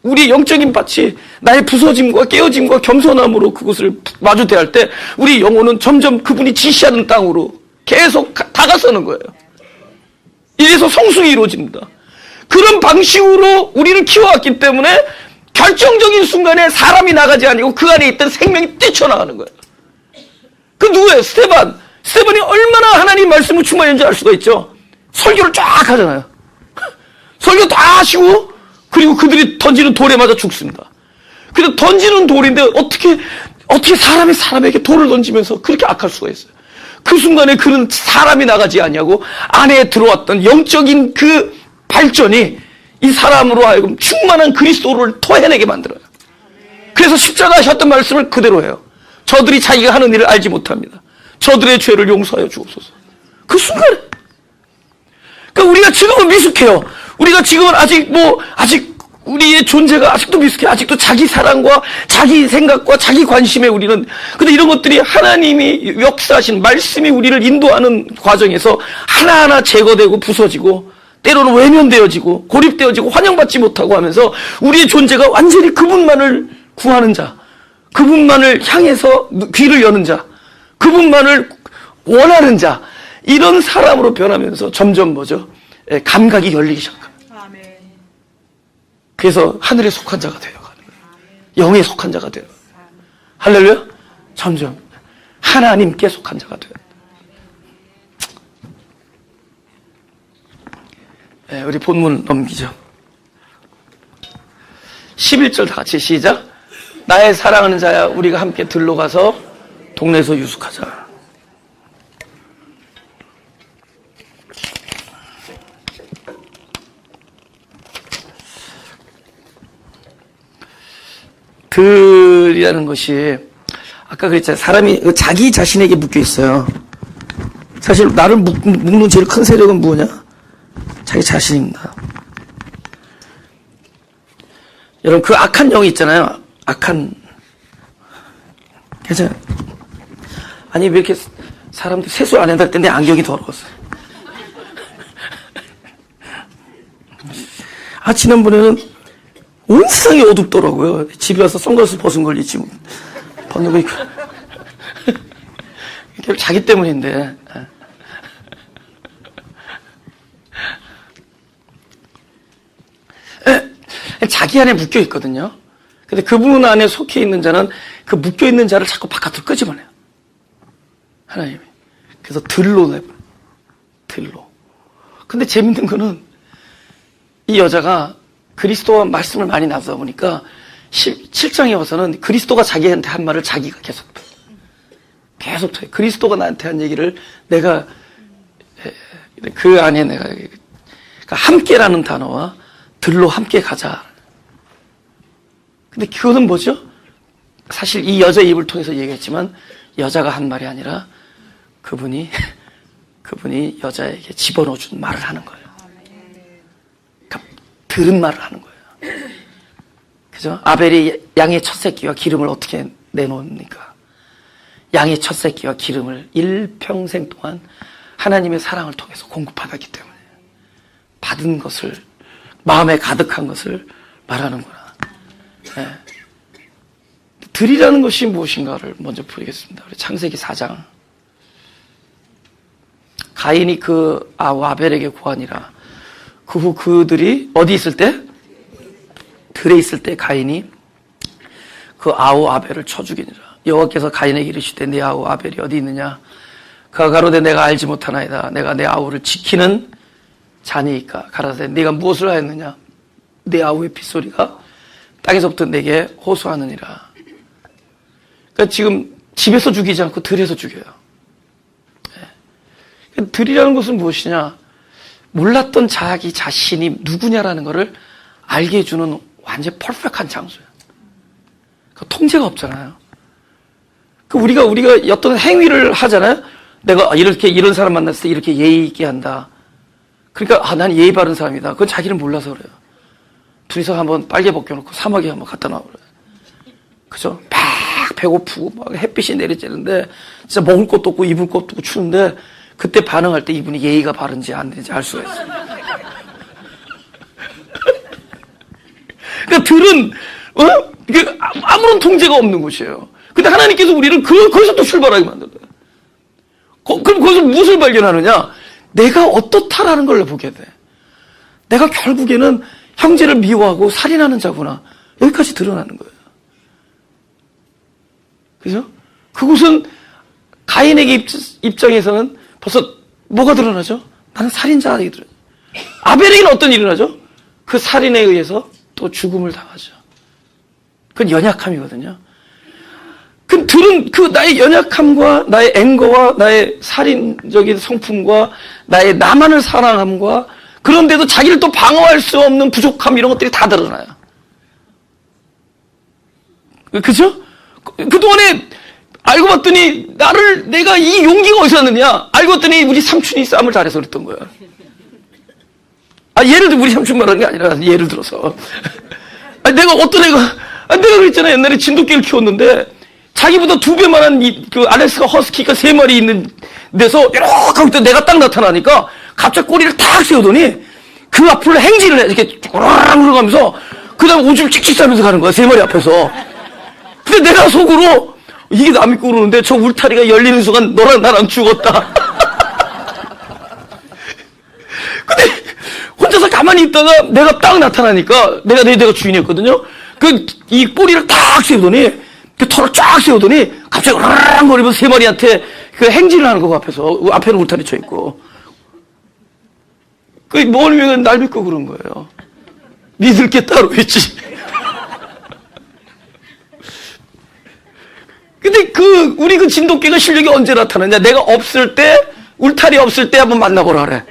우리 영적인 밭이 나의 부서짐과 깨어짐과 겸손함으로 그것을 마주 대할 때 우리 영혼은 점점 그분이 지시하는 땅으로 계속 다가서는 거예요. 이래서 성숙이 이루어집니다. 그런 방식으로 우리를 키워왔기 때문에 결정적인 순간에 사람이 나가지 아니고 그 안에 있던 생명이 뛰쳐나가는 거예요. 그 누구예요? 스테반이 얼마나 하나님 말씀을 충만했는지 알 수가 있죠. 설교를 쫙 하잖아요. 설교 다 하시고 그리고 그들이 던지는 돌에 맞아 죽습니다. 그래서 던지는 돌인데 어떻게 사람이 사람에게 돌을 던지면서 그렇게 악할 수가 있어요. 그 순간에 그는 사람이 나가지 아니하고 안에 들어왔던 영적인 그 발전이 이 사람으로 하여금 충만한 그리스도를 토해내게 만들어요. 그래서 십자가 하셨던 말씀을 그대로 해요. 저들이 자기가 하는 일을 알지 못합니다. 저들의 죄를 용서하여 주옵소서. 그 순간에. 그러니까 우리가 지금은 미숙해요. 우리가 지금은 아직 우리의 존재가 아직도 미숙해. 아직도 자기 사랑과 자기 생각과 자기 관심에 우리는. 근데 이런 것들이 하나님이 역사하신 말씀이 우리를 인도하는 과정에서 하나하나 제거되고 부서지고 때로는 외면되어지고 고립되어지고 환영받지 못하고 하면서 우리의 존재가 완전히 그분만을 구하는 자, 그분만을 향해서 귀를 여는 자, 그분만을 원하는 자, 이런 사람으로 변하면서 점점 감각이 열리기 시작합니다. 그래서 하늘에 속한 자가 되어가는 거예요. 영에 속한 자가 되어가는 거예요. 할렐루야? 점점 하나님께 속한 자가 되어요. 네, 우리 본문 넘기죠. 11절 다 같이 시작. 나의 사랑하는 자야, 우리가 함께 들러 가서 동네에서 유숙하자. 들이라는 것이 아까 그랬잖아요. 사람이 자기 자신에게 묶여 있어요. 사실 나를 묶는 제일 큰 세력은 뭐냐? 자기 자신입니다. 여러분 그 악한 영이 있잖아요. 악한 괜찮아요. 아니 왜 이렇게 사람들 세수 안 한다 할 때 내 안경이 더러웠어. 지난번에는 온 세상이 어둡더라고요. 집에 와서 선글라스 벗은 걸 잊지 벗는 거니까. 자기 때문인데. 자기 안에 묶여 있거든요. 근데 그분 안에 속해 있는 자는 그 묶여 있는 자를 자꾸 바깥으로 끄집어내요. 하나님이. 그래서 들로 내버려. 들로. 근데 재밌는 거는 이 여자가 그리스도와 말씀을 많이 나누다 보니까 7장에 와서는 그리스도가 자기한테 한 말을 자기가 계속 해요. 그리스도가 나한테 한 얘기를 내가 그 안에 내가 그러니까 함께라는 단어와 들로 함께 가자. 근데 그거는 뭐죠? 사실 이 여자 입을 통해서 얘기했지만 여자가 한 말이 아니라 그분이 여자에게 집어넣어준 말을 하는 거예요. 그러니까 들은 말을 하는 거예요. 그죠? 아벨이 양의 첫 새끼와 기름을 어떻게 내놓습니까? 양의 첫 새끼와 기름을 일평생 동안 하나님의 사랑을 통해서 공급받았기 때문에 받은 것을 마음에 가득한 것을 말하는구나. 네. 들이라는 것이 무엇인가를 먼저 보겠습니다. 우리 창세기 4장. 가인이 그 아우 아벨에게 고하니라. 그 후 그들이 어디 있을 때? 들에 있을 때 가인이 그 아우 아벨을 쳐 죽이니라. 여호와께서 가인에게 이르시되 내 아우 아벨이 어디 있느냐? 그가 가로되 내가 알지 못하나이다. 내가 내 아우를 지키는 자니이까. 가라사대 네가 무엇을 하였느냐? 내 아우의 핏소리가 땅에서부터 내게 호소하느니라. 그러니까 지금 집에서 죽이지 않고 들에서 죽여요. 네. 들이라는 것은 무엇이냐? 몰랐던 자기 자신이 누구냐라는 것을 알게 해주는 완전 퍼펙트한 장소예요. 그 통제가 없잖아요. 그 우리가 어떤 행위를 하잖아요. 내가 이렇게 이런 사람 만났을 때 이렇게 예의 있게 한다. 그러니까 난 예의 바른 사람이다. 그건 자기는 몰라서 그래요. 둘이서 한번 빨개 벗겨놓고 사막에 한번 갖다 놔 그래요. 그죠? 막 배고프고 막 햇빛이 내리쬐는데 진짜 먹을 것도 없고 입을 것도 없고 추운데 그때 반응할 때 이분이 예의가 바른지 안 되는지 알 수가 있어요. 그러니까 들은 아무런 통제가 없는 곳이에요. 근데 하나님께서 우리를 거기서 또 출발하게 만들어요. 그럼 거기서 무엇을 발견하느냐? 내가 어떻다라는 걸 보게 돼. 내가 결국에는 형제를 미워하고 살인하는 자구나. 여기까지 드러나는 거예요. 그죠? 그곳은 가인에게 입장에서는 벌써 뭐가 드러나죠? 나는 살인자에게 드러나죠. 아벨에게는 어떤 일이 일어나죠? 그 살인에 의해서 또 죽음을 당하죠. 그건 연약함이거든요. 그 들은 그 나의 연약함과 나의 앵거와 나의 살인적인 성품과 나의 나만을 사랑함과 그런데도 자기를 또 방어할 수 없는 부족함 이런 것들이 다 드러나요. 그죠? 그동안에 알고 봤더니 내가 이 용기가 어디서 났느냐? 알고 봤더니 우리 삼촌이 싸움을 잘해서 그랬던 거야. 예를 들어 우리 삼촌 말하는 게 아니라 예를 들어서 내가 어떤 애가 내가 그랬잖아. 옛날에 진돗개를 키웠는데 자기보다 2배만한 그 알래스카 허스키가 3마리 있는 데서 이렇게 하고 있다 내가 딱 나타나니까 갑자기 꼬리를 탁 세우더니 그 앞으로 행진을 해. 이렇게 쪼르르 흘러가면서 그 다음에 오줌을 칙칙 싸면서 가는 거야. 3마리 앞에서. 근데 내가 속으로 이게 남이 꾸르는데 저 울타리가 열리는 순간 너랑 나랑 죽었다. 근데 혼자서 가만히 있다가 내가 딱 나타나니까 내가 주인이었거든요. 이 꼬리를 딱 세우더니 그 털을 쫙 세우더니 갑자기 으르르 거리면서 3마리한테 그 행진을 하는 거 앞에서 앞에는 울타리 쳐 있고 뭘 날 믿고 그런 거예요. 믿을 게 따로 있지. 근데 우리 진돗개가 실력이 언제 나타나냐? 내가 없을 때, 울타리 없을 때 한번 만나보라 그래.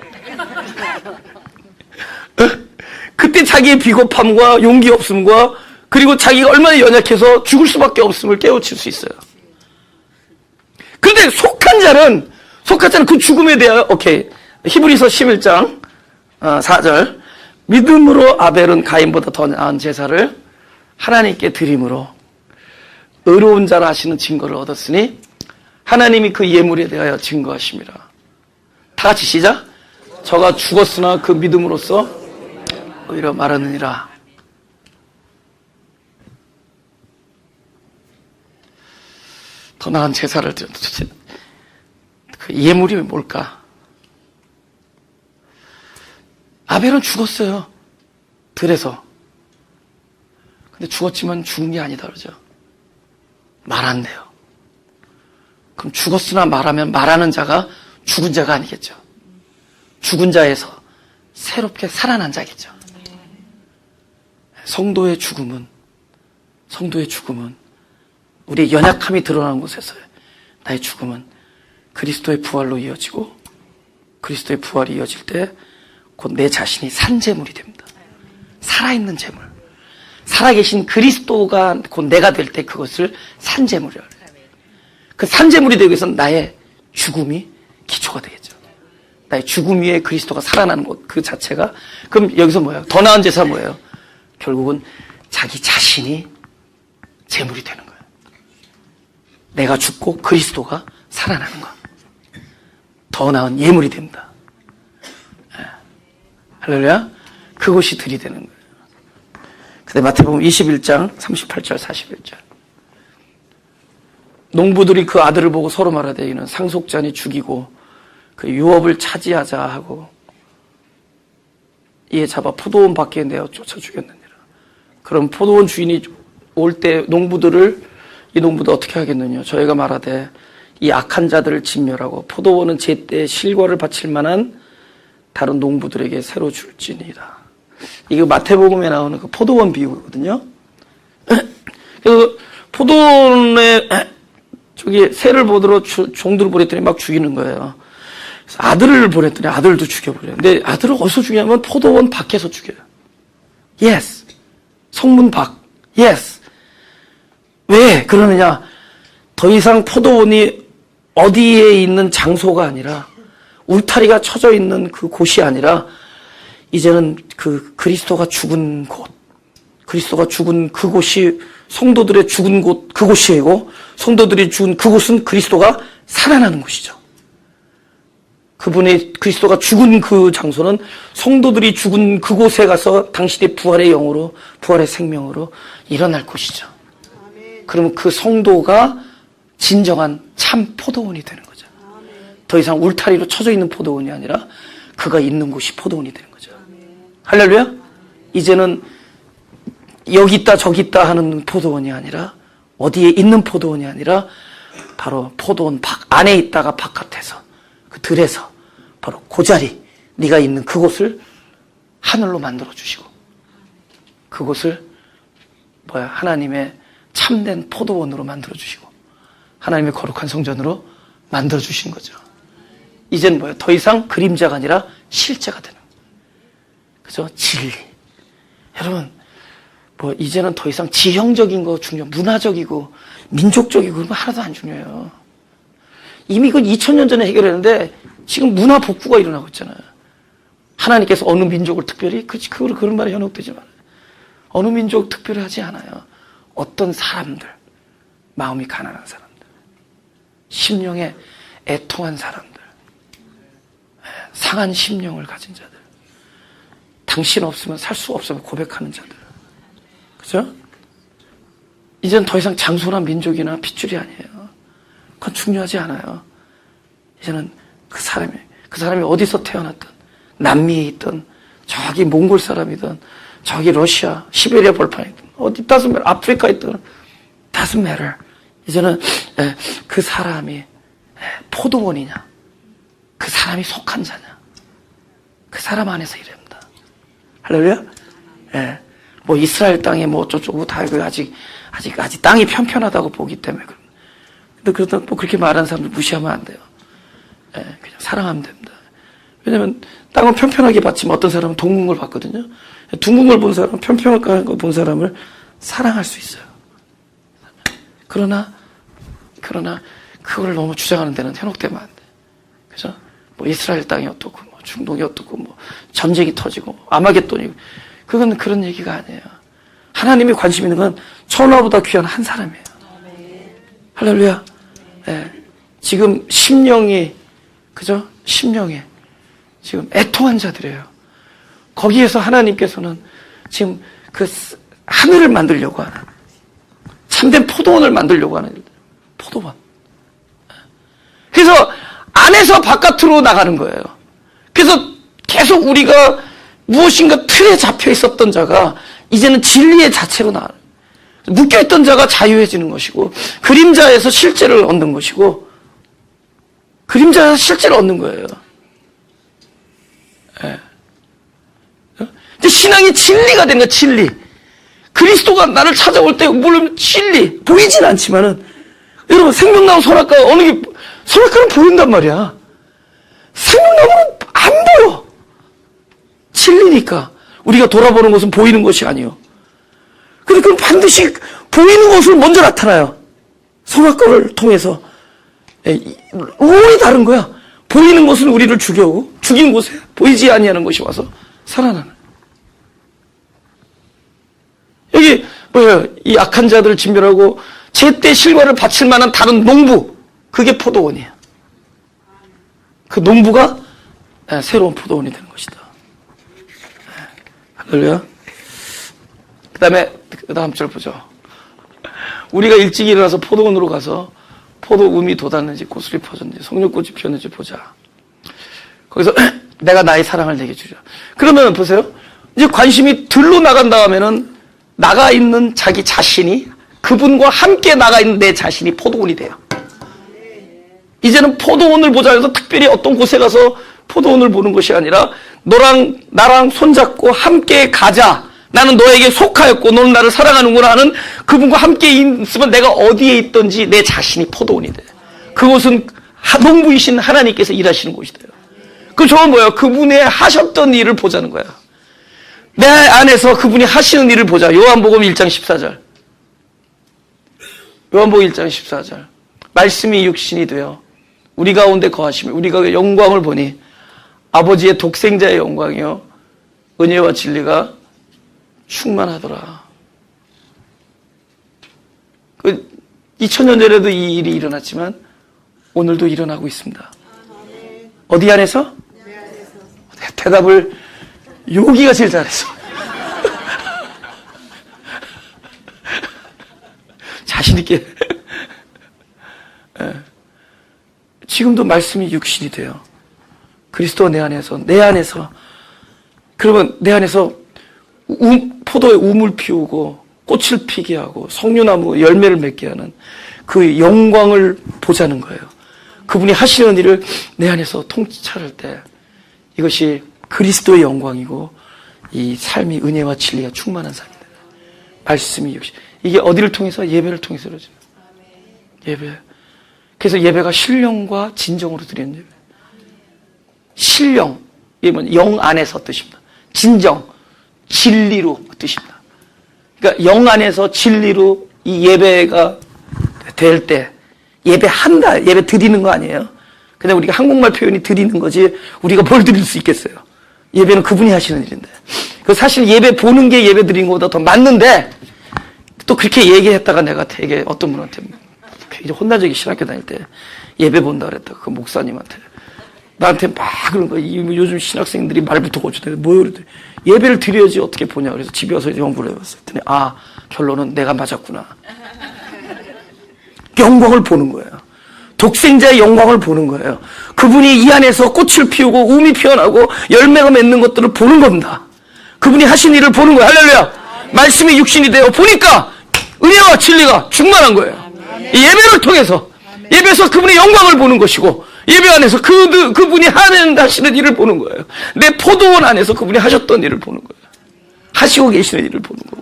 그때 자기의 비겁함과 용기 없음과 그리고 자기가 얼마나 연약해서 죽을 수밖에 없음을 깨우칠 수 있어요. 그런데 속한 자는 그 죽음에 대하여, 오케이. 히브리서 11장 4절. 믿음으로 아벨은 가인보다 더 나은 제사를 하나님께 드림으로 의로운 자라 하시는 증거를 얻었으니 하나님이 그 예물에 대하여 증거하심이라. 다 같이 시작. 저가 죽었으나 그 믿음으로써 오히려 말하느니라. 더 나은 제사를 도대체 그 예물이 뭘까? 아벨은 죽었어요. 들에서. 근데 죽었지만 죽은 게 아니다 그러죠. 말한대요. 그럼 죽었으나 말하면 말하는 자가 죽은 자가 아니겠죠. 죽은 자에서 새롭게 살아난 자겠죠. 성도의 죽음은 우리의 연약함이 드러나는 곳에서의 나의 죽음은 그리스도의 부활로 이어지고 그리스도의 부활이 이어질 때 곧 내 자신이 산제물이 됩니다. 살아있는 제물. 살아계신 그리스도가 곧 내가 될 때 그것을 산제물이라고 해요. 그 산제물이 되기 위해서는 나의 죽음이 기초가 되겠죠. 나의 죽음 위에 그리스도가 살아나는 것 그 자체가. 그럼 여기서 뭐예요? 더 나은 제사 뭐예요? 결국은 자기 자신이 제물이 되는 거예요. 내가 죽고 그리스도가 살아나는 것. 더 나은 예물이 됩니다. 할렐루야. 그것이 들이대는 거예요. 근데 마태복음 21장 38절 41절. 농부들이 그 아들을 보고 서로 말하되 이는 상속자니 죽이고 그 유업을 차지하자 하고 이에 잡아 포도원 밖에 내어 쫓아 죽였느니라. 그럼 포도원 주인이 올 때 이 농부들 어떻게 하겠느냐? 저희가 말하되 이 악한 자들을 진멸하고 포도원은 제때 실과를 바칠 만한 다른 농부들에게 새로 줄지니라. 이거 마태복음에 나오는 그 포도원 비유거든요. 그래서 포도원에 저기 새를 보더러 종들을 보냈더니 막 죽이는 거예요. 그래서 아들을 보냈더니 아들도 죽여버려요. 근데 아들을 어디서 죽이냐면 포도원 밖에서 죽여요. Yes. 성문 밖. Yes. 왜 그러느냐? 더 이상 포도원이 어디에 있는 장소가 아니라 울타리가 쳐져 있는 그 곳이 아니라 이제는 그 그리스도가 죽은 곳, 그리스도가 죽은 그곳이 성도들의 죽은 곳 그곳이고 성도들이 죽은 그곳은 그리스도가 살아나는 곳이죠. 그분의 그리스도가 죽은 그 장소는 성도들이 죽은 그곳에 가서 당신의 부활의 영으로 부활의 생명으로 일어날 곳이죠. 그러면 그 성도가 진정한 참 포도원이 되는 거죠. 더 이상 울타리로 쳐져 있는 포도원이 아니라 그가 있는 곳이 포도원이 되는 거죠. 할렐루야. 이제는 여기 있다 저기 있다 하는 포도원이 아니라 어디에 있는 포도원이 아니라 바로 포도원 밖 안에 있다가 바깥에서 그 들에서 바로 그 자리 네가 있는 그곳을 하늘로 만들어 주시고 그곳을 하나님의 참된 포도원으로 만들어 주시고 하나님의 거룩한 성전으로 만들어 주신 거죠. 이제는 더 이상 그림자가 아니라 실제가 되는 거예요. 그죠? 진리. 여러분 이제는 더 이상 지형적인 거 문화적이고 민족적이고 그런 거 하나도 안 중요해요. 이미 그 2000년 전에 해결했는데 지금 문화 복구가 일어나고 있잖아요. 하나님께서 어느 민족을 특별히 그런 말이 현혹되지 말아요. 어느 민족 특별히 하지 않아요. 어떤 사람들, 마음이 가난한 사람들, 심령에 애통한 사람들, 상한 심령을 가진 자들, 당신 없으면 살 수 없으면 고백하는 자들. 그죠? 이제는 더 이상 장소나 민족이나 핏줄이 아니에요. 그건 중요하지 않아요. 이제는 그 사람이 어디서 태어났든, 남미에 있든, 저기 몽골 사람이든, 저기 러시아, 시베리아 벌판이든, 어디 doesn't matter, 아프리카에 있든, doesn't matter. 이제는 그 사람이 포도원이냐, 그 사람이 속한 자냐, 그 사람 안에서 일합니다. 할렐루야? 예. 뭐 이스라엘 땅에 뭐 어쩌고 다 이거 아직 땅이 편편하다고 보기 때문에. 근데 그렇다고 뭐 그렇게 말하는 사람들 무시하면 안 돼요. 예. 그냥 사랑하면 됩니다. 왜냐면 땅은 편편하게 봤지만 어떤 사람은 둥근 걸 봤거든요. 둥근 걸 본 사람은 편편한 걸 본 사람을 사랑할 수 있어요. 그러나 그걸 너무 주장하는 데는 현혹되면 안 돼. 그죠? 뭐 이스라엘 땅이 어떻고 뭐 중동이 어떻고 뭐 전쟁이 터지고 아마겟돈이고 그건 그런 얘기가 아니에요. 하나님이 관심 있는 건 천하보다 귀한 한 사람이에요. 할렐루야. 예. 지금 심령이 그죠? 심령에 지금 애통한 자들이에요. 거기에서 하나님께서는 지금 그 하늘을 만들려고 하는 참된 포도원을 만들려고 하는 포도원. 그래서 안에서 바깥으로 나가는 거예요. 그래서 계속 우리가 무엇인가 틀에 잡혀 있었던 자가 이제는 진리의 자체로 나와요. 묶여있던 자가 자유해지는 것이고 그림자에서 실제를 얻는 것이고 그림자에서 실제를 얻는 거예요. 예. 근데 신앙이 진리가 된 거야. 진리. 그리스도가 나를 찾아올 때 물론 진리 보이진 않지만은 여러분 생명나무 선악과 어느 게 선악과는 보인단 말이야. 생명나무는 안 보여. 진리니까 우리가 돌아보는 것은 보이는 것이 아니요. 근데 그건 반드시 보이는 것으로 먼저 나타나요. 선악과를 통해서 롤이 다른 거야. 보이는 것은 우리를 죽여오고 죽인 곳에 보이지 아니하는 것이 와서 살아나는. 여기 뭐예요? 이 악한 자들을 진멸하고 제때 실과를 바칠 만한 다른 농부, 그게 포도원이에요. 그 농부가 새로운 포도원이 되는 것이다. 할렐루야. 그 다음 절 보죠. 우리가 일찍 일어나서 포도원으로 가서 포도음이 돋았는지 꽃술이 퍼졌는지 석류꽃이 피었는지 보자. 거기서 내가 나의 사랑을 내게 주자. 그러면 보세요. 이제 관심이 들로 나간 다음에는 나가 있는 자기 자신이 그분과 함께 나가 있는 내 자신이 포도원이 돼요. 이제는 포도원을 보자 해서 특별히 어떤 곳에 가서 포도원을 보는 것이 아니라 너랑 나랑 손잡고 함께 가자. 나는 너에게 속하였고 너는 나를 사랑하는구나 하는 그분과 함께 있으면 내가 어디에 있든지 내 자신이 포도원이 돼. 그곳은 농부이신 하나님께서 일하시는 곳이 돼요. 그럼 저건 뭐예요? 그분의 하셨던 일을 보자는 거야. 내 안에서 그분이 하시는 일을 보자. 요한복음 1장 14절. 요한복음 1장 14절. 말씀이 육신이 되어 우리 가운데 거하시며 우리가 영광을 보니 아버지의 독생자의 영광이요 은혜와 진리가 충만하더라. 2000년 전에도 이 일이 일어났지만 오늘도 일어나고 있습니다. 어디 안에서? 대답을 여기가 제일 잘했어. 자신있게. 지금도 말씀이 육신이 돼요. 그리스도가 내 안에서 그러면 내 안에서 포도에 우물 피우고 꽃을 피게 하고 석류나무 열매를 맺게 하는 그 영광을 보자는 거예요. 그분이 하시는 일을 내 안에서 통찰할 때 이것이 그리스도의 영광이고 이 삶이 은혜와 진리가 충만한 삶이다. 말씀이 역시 이게 어디를 통해서? 예배를 통해서 이루어지는 예배. 그래서 예배가 신령과 진정으로 드리는 예배. 신령, 이게 뭐냐? 영 안에서 뜻입니다. 진정, 진리로 뜻입니다. 그러니까 영 안에서 진리로 이 예배가 될 때 예배한다, 예배 드리는 거 아니에요. 그냥 우리가 한국말 표현이 드리는 거지 우리가 뭘 드릴 수 있겠어요. 예배는 그분이 하시는 일인데. 그 사실 예배 보는 게 예배 드리는 것보다 더 맞는데 또 그렇게 얘기했다가 내가 되게 어떤 분한테 굉장히 혼난 적이 신학교 다닐 때 예배 본다 그랬다. 그 목사님한테 나한테 막 그런 거야. 요즘 신학생들이 말부터 고쳐대. 뭐요? 그랬더니 예배를 드려야지 어떻게 보냐. 그래서 집에 와서 연구를 해봤어요. 그랬더니 결론은 내가 맞았구나. 영광을 보는 거예요. 독생자의 영광을 보는 거예요. 그분이 이 안에서 꽃을 피우고 um이 피어나고 열매가 맺는 것들을 보는 겁니다. 그분이 하신 일을 보는 거예요. 할렐루야. 말씀이 육신이 되어 보니까 은혜와 진리가 충만한 거예요. 이 예배를 통해서 예배에서 그분의 영광을 보는 것이고 예배 안에서 그분이 하시는 일을 보는 거예요. 내 포도원 안에서 그분이 하셨던 일을 보는 거예요. 하시고 계시는 일을 보는 거고.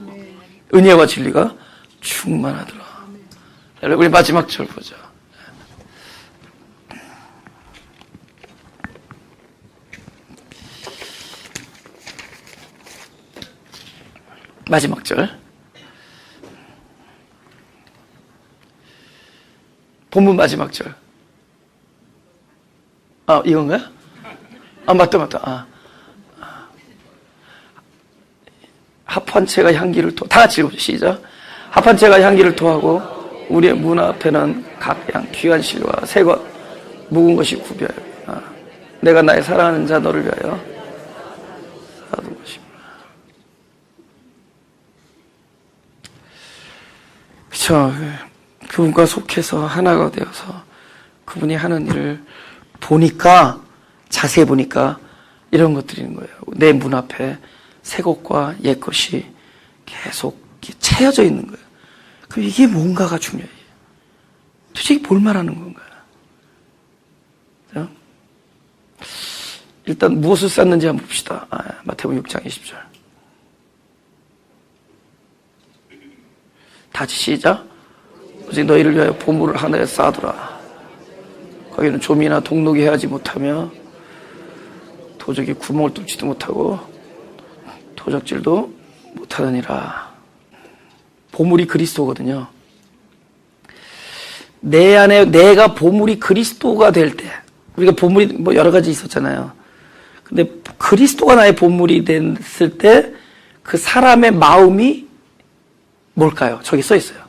은혜와 진리가 충만하더라. 여러분, 우리 마지막 절 보자. 마지막 절. 본문 마지막 절. 아, 이건가요? 아, 맞다. 합한채가 향기를 다 같이 읽어보죠. 시작. 합한채가 향기를 토하고 우리의 문 앞에는 각양 귀한 실과 새것 묵은 것이 구비하여 내가 나의 사랑하는 자 너를 위하여 쌓아둔 것입니다. 그쵸. 그분과 속해서 하나가 되어서 그분이 하는 일을 보니까, 자세히 보니까 이런 것들이 있는 거예요. 내 문 앞에 새 것과 옛 것이 계속 채여져 있는 거예요. 그럼 이게 뭔가가 중요해요. 도대체 뭘 말하는 건가요? 일단 무엇을 쌓는지 한번 봅시다. 마태복음 6장 20절. 다시 시작. 오직 너희를 위하여 보물을 하늘에 쌓아두라. 거기는 좀이나 동록이 해하지 못하며 도적이 구멍을 뚫지도 못하고 도적질도 못하느니라. 보물이 그리스도거든요. 내 안에 내가 보물이 그리스도가 될 때, 우리가 보물이 뭐 여러 가지 있었잖아요. 근데 그리스도가 나의 보물이 됐을 때 그 사람의 마음이 뭘까요? 저기 써 있어요.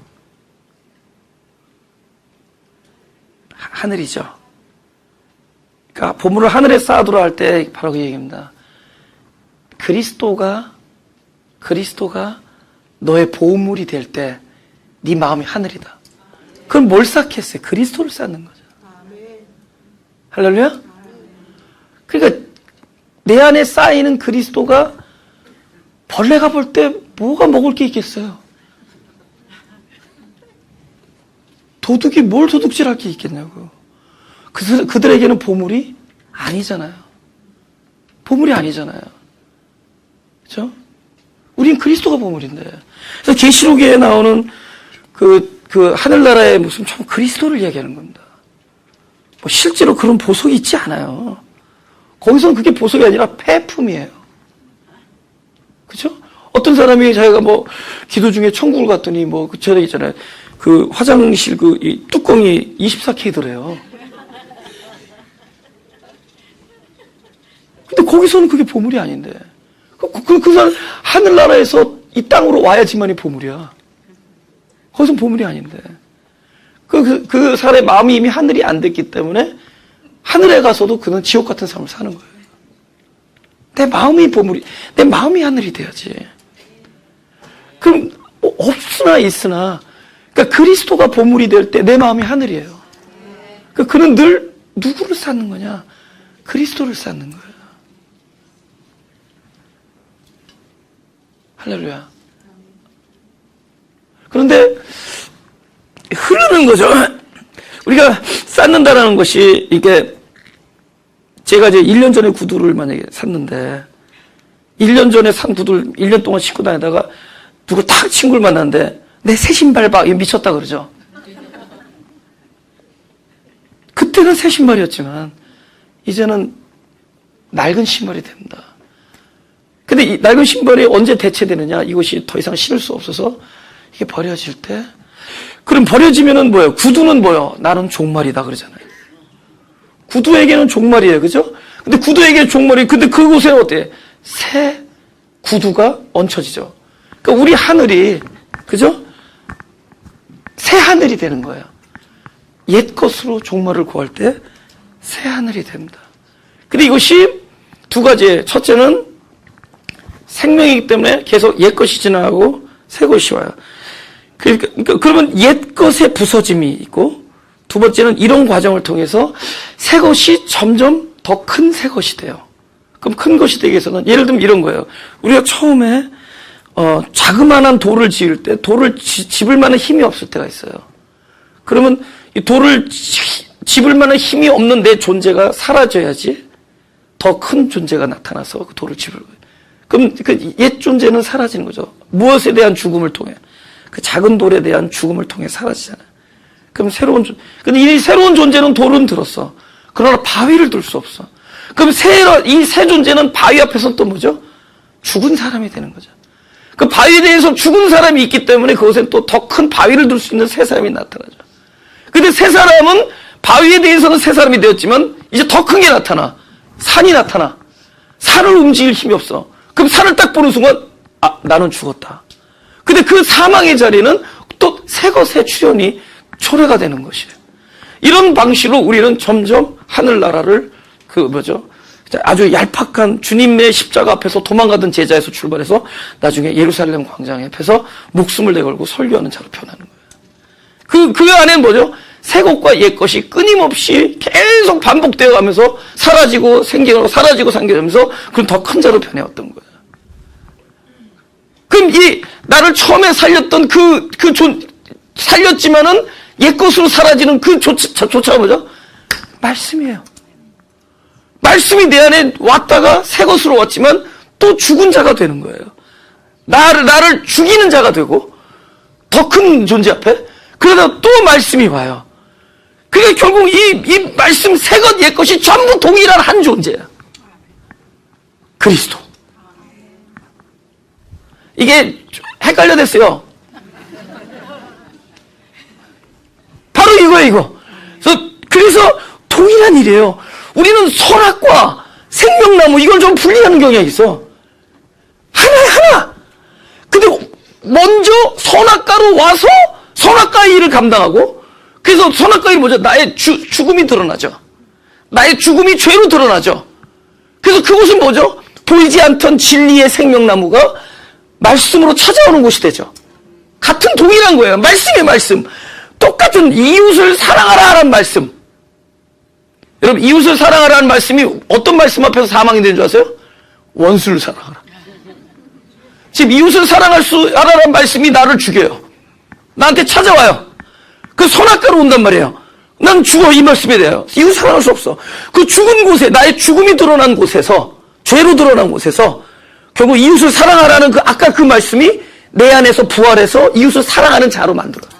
하늘이죠. 그러니까 보물을 하늘에 쌓아두라 할 때 바로 그 얘기입니다. 그리스도가 너의 보물이 될 때 네 마음이 하늘이다. 그럼 뭘 쌓겠어요? 그리스도를 쌓는 거죠. 할렐루야? 그러니까 내 안에 쌓이는 그리스도가 벌레가 볼 때 뭐가 먹을 게 있겠어요? 도둑이 뭘 도둑질할 게 있겠냐고. 그들에게는 보물이 아니잖아요. 보물이 아니잖아요. 그렇죠? 우린 그리스도가 보물인데. 그래서 계시록에 나오는 그 하늘나라의 무슨 참 그리스도를 이야기하는 겁니다. 뭐 실제로 그런 보석이 있지 않아요. 거기서는 그게 보석이 아니라 폐품이에요. 그렇죠? 어떤 사람이 자기가 뭐 기도 중에 천국을 갔더니 뭐 저기 있잖아요. 그 화장실 이 뚜껑이 24K더래요. 근데 거기서는 그게 보물이 아닌데. 그 사람 하늘나라에서 이 땅으로 와야지만이 보물이야. 거기서는 보물이 아닌데. 그 사람의 마음이 이미 하늘이 안 됐기 때문에 하늘에 가서도 그는 지옥 같은 삶을 사는 거예요. 내 마음이 보물이, 내 마음이 하늘이 돼야지. 그럼 없으나 있으나, 그러니까 그리스도가 보물이 될 때 내 마음이 하늘이에요. 그러니까 그는 늘 누구를 쌓는 거냐? 그리스도를 쌓는 거예요. 할렐루야. 그런데 흐르는 거죠. 우리가 쌓는다라는 것이 이게 제가 이제 1년 전에 구두를 만약에 샀는데 1년 전에 산 구두를 1년 동안 신고 다니다가 누구 딱 친구를 만났는데 내 새 신발 봐. 이거 미쳤다 그러죠. 그때는 새 신발이었지만 이제는 낡은 신발이 됩니다. 근데 이 낡은 신발이 언제 대체되느냐? 이것이 더 이상 신을 수 없어서 이게 버려질 때, 그럼 버려지면은 뭐예요? 구두는 뭐예요? 나는 종말이다 그러잖아요. 구두에게는 종말이에요. 그죠? 근데 구두에게 종말이, 근데 그곳에 어때? 새 구두가 얹혀지죠. 그러니까 우리 하늘이, 그죠? 새 하늘이 되는 거예요. 옛 것으로 종말을 구할 때 새 하늘이 됩니다. 근데 이것이 두 가지예요. 첫째는 생명이기 때문에 계속 옛 것이 지나가고 새 것이 와요. 그러니까 그러면 옛 것의 부서짐이 있고, 두 번째는 이런 과정을 통해서 새 것이 점점 더 큰 새 것이 돼요. 그럼 큰 것이 되기 위해서는 예를 들면 이런 거예요. 우리가 처음에 자그마한 돌을 지을 때 돌을 집을 만한 힘이 없을 때가 있어요. 그러면 이 돌을 집을 만한 힘이 없는 내 존재가 사라져야지 더 큰 존재가 나타나서 그 돌을 집을 거예요. 그럼 그 옛 존재는 사라지는 거죠. 무엇에 대한 죽음을 통해? 그 작은 돌에 대한 죽음을 통해 사라지잖아요. 그럼 근데 이 새로운 존재는 돌은 들었어. 그러나 바위를 들 수 없어. 그럼 이 새 존재는 바위 앞에서 또 뭐죠? 죽은 사람이 되는 거죠. 그 바위에 대해서 죽은 사람이 있기 때문에 그곳엔 또 더 큰 바위를 들 수 있는 새 사람이 나타나죠. 근데 새 사람은 바위에 대해서는 새 사람이 되었지만 이제 더 큰 게 나타나. 산이 나타나. 산을 움직일 힘이 없어. 그럼 산을 딱 보는 순간 나는 죽었다. 근데 그 사망의 자리는 또 새 것의 출현이 초래가 되는 것이에요. 이런 방식으로 우리는 점점 하늘나라를 아주 얄팍한 주님의 십자가 앞에서 도망가던 제자에서 출발해서 나중에 예루살렘 광장 앞에서 목숨을 내걸고 설교하는 자로 변하는 거예요. 그 안에는 뭐죠? 새 것과 옛 것이 끊임없이 계속 반복되어 가면서 사라지고 생기고 사라지고 생기면서 그럼 더 큰 자로 변해왔던 거예요. 그럼 나를 처음에 살렸던 살렸지만은 옛 것으로 사라지는 그 조차가 뭐죠? 말씀이에요. 말씀이 내 안에 왔다가 새 것으로 왔지만 또 죽은 자가 되는 거예요. 나를 죽이는 자가 되고 더 큰 존재 앞에 그러다 또 말씀이 와요. 그러니까 결국 이 말씀 새 것, 옛 것이 전부 동일한 한 존재야. 그리스도. 이게 헷갈려 됐어요. 바로 이거예요. 그래서 동일한 일이에요. 우리는 선악과 생명나무 이걸 좀 분리하는 경향이 있어. 하나. 근데 먼저 선악과로 와서 선악과의 일을 감당하고 그래서 선악과의 일이 뭐죠? 나의 죽음이 드러나죠. 나의 죽음이 죄로 드러나죠. 그래서 그곳은 뭐죠? 보이지 않던 진리의 생명나무가 말씀으로 찾아오는 곳이 되죠. 같은 동일한 거예요. 말씀이에요, 말씀. 똑같은 이웃을 사랑하라는 말씀. 여러분, 이웃을 사랑하라는 말씀이 어떤 말씀 앞에서 사망이 되는 줄 아세요? 원수를 사랑하라. 지금 이웃을 사랑하라는 말씀이 나를 죽여요. 나한테 찾아와요. 그 선악과로 온단 말이에요. 난 죽어, 이 말씀에 대하여. 이웃 사랑할 수 없어. 그 죽은 곳에, 나의 죽음이 드러난 곳에서, 죄로 드러난 곳에서, 결국 이웃을 사랑하라는 아까 그 말씀이 내 안에서 부활해서 이웃을 사랑하는 자로 만들어요.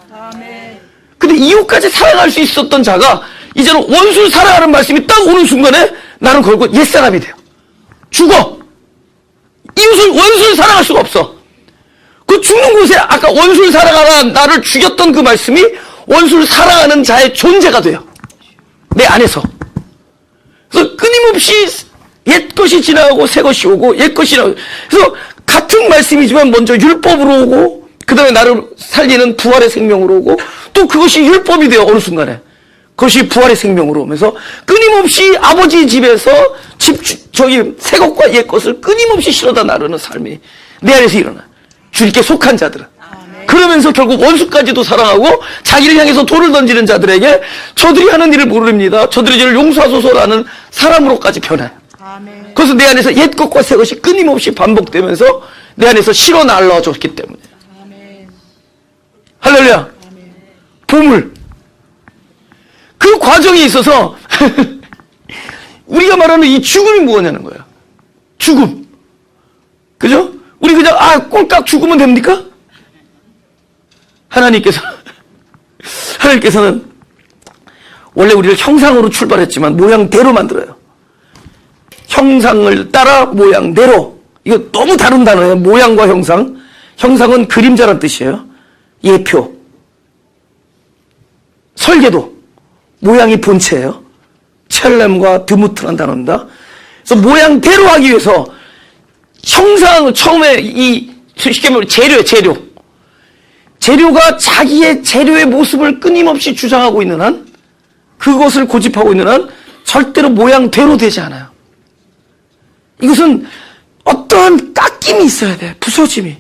근데 이웃까지 사랑할 수 있었던 자가 이제는 원수를 사랑하는 말씀이 딱 오는 순간에 나는 결국 옛사람이 돼요. 죽어. 원수를 사랑할 수가 없어. 그 죽는 곳에 아까 원수를 사랑하라 나를 죽였던 그 말씀이 원수를 사랑하는 자의 존재가 돼요. 내 안에서. 그래서 끊임없이 옛 것이 지나가고 새 것이 오고 옛 것이 나오고 그래서 같은 말씀이지만 먼저 율법으로 오고 그 다음에 나를 살리는 부활의 생명으로 오고 또 그것이 율법이 돼요. 어느 순간에 그것이 부활의 생명으로 오면서 끊임없이 아버지 집에서 새 것과 옛 것을 끊임없이 실어다 나르는 삶이 내 안에서 일어나. 주님께 속한 자들은 그러면서 결국 원수까지도 사랑하고 자기를 향해서 돌을 던지는 자들에게 저들이 하는 일을 모릅니다. 저들이 저를 용서하소서라는 사람으로까지 변해요. 그래서 내 안에서 옛 것과 새 것이 끊임없이 반복되면서 내 안에서 실어 날라줬기 때문에. 할렐루야. 보물. 그 과정에 있어서 우리가 말하는 이 죽음이 뭐냐는 거예요. 죽음. 그죠? 우리 그냥 꼴딱 죽으면 됩니까? 하나님께서는 원래 우리를 형상으로 출발했지만 모양대로 만들어요. 형상을 따라 모양대로. 이거 너무 다른 단어예요. 모양과 형상. 형상은 그림자란 뜻이에요. 예표. 설계도. 모양이 본체예요. 첼렘과 드무트란 단어입니다. 그래서 모양대로 하기 위해서 형상, 처음에 쉽게 말하면 재료가 자기의 재료의 모습을 끊임없이 주장하고 있는 한, 그것을 고집하고 있는 한 절대로 모양대로 되지 않아요. 이것은 어떠한 깎임이 있어야 돼. 부서짐이.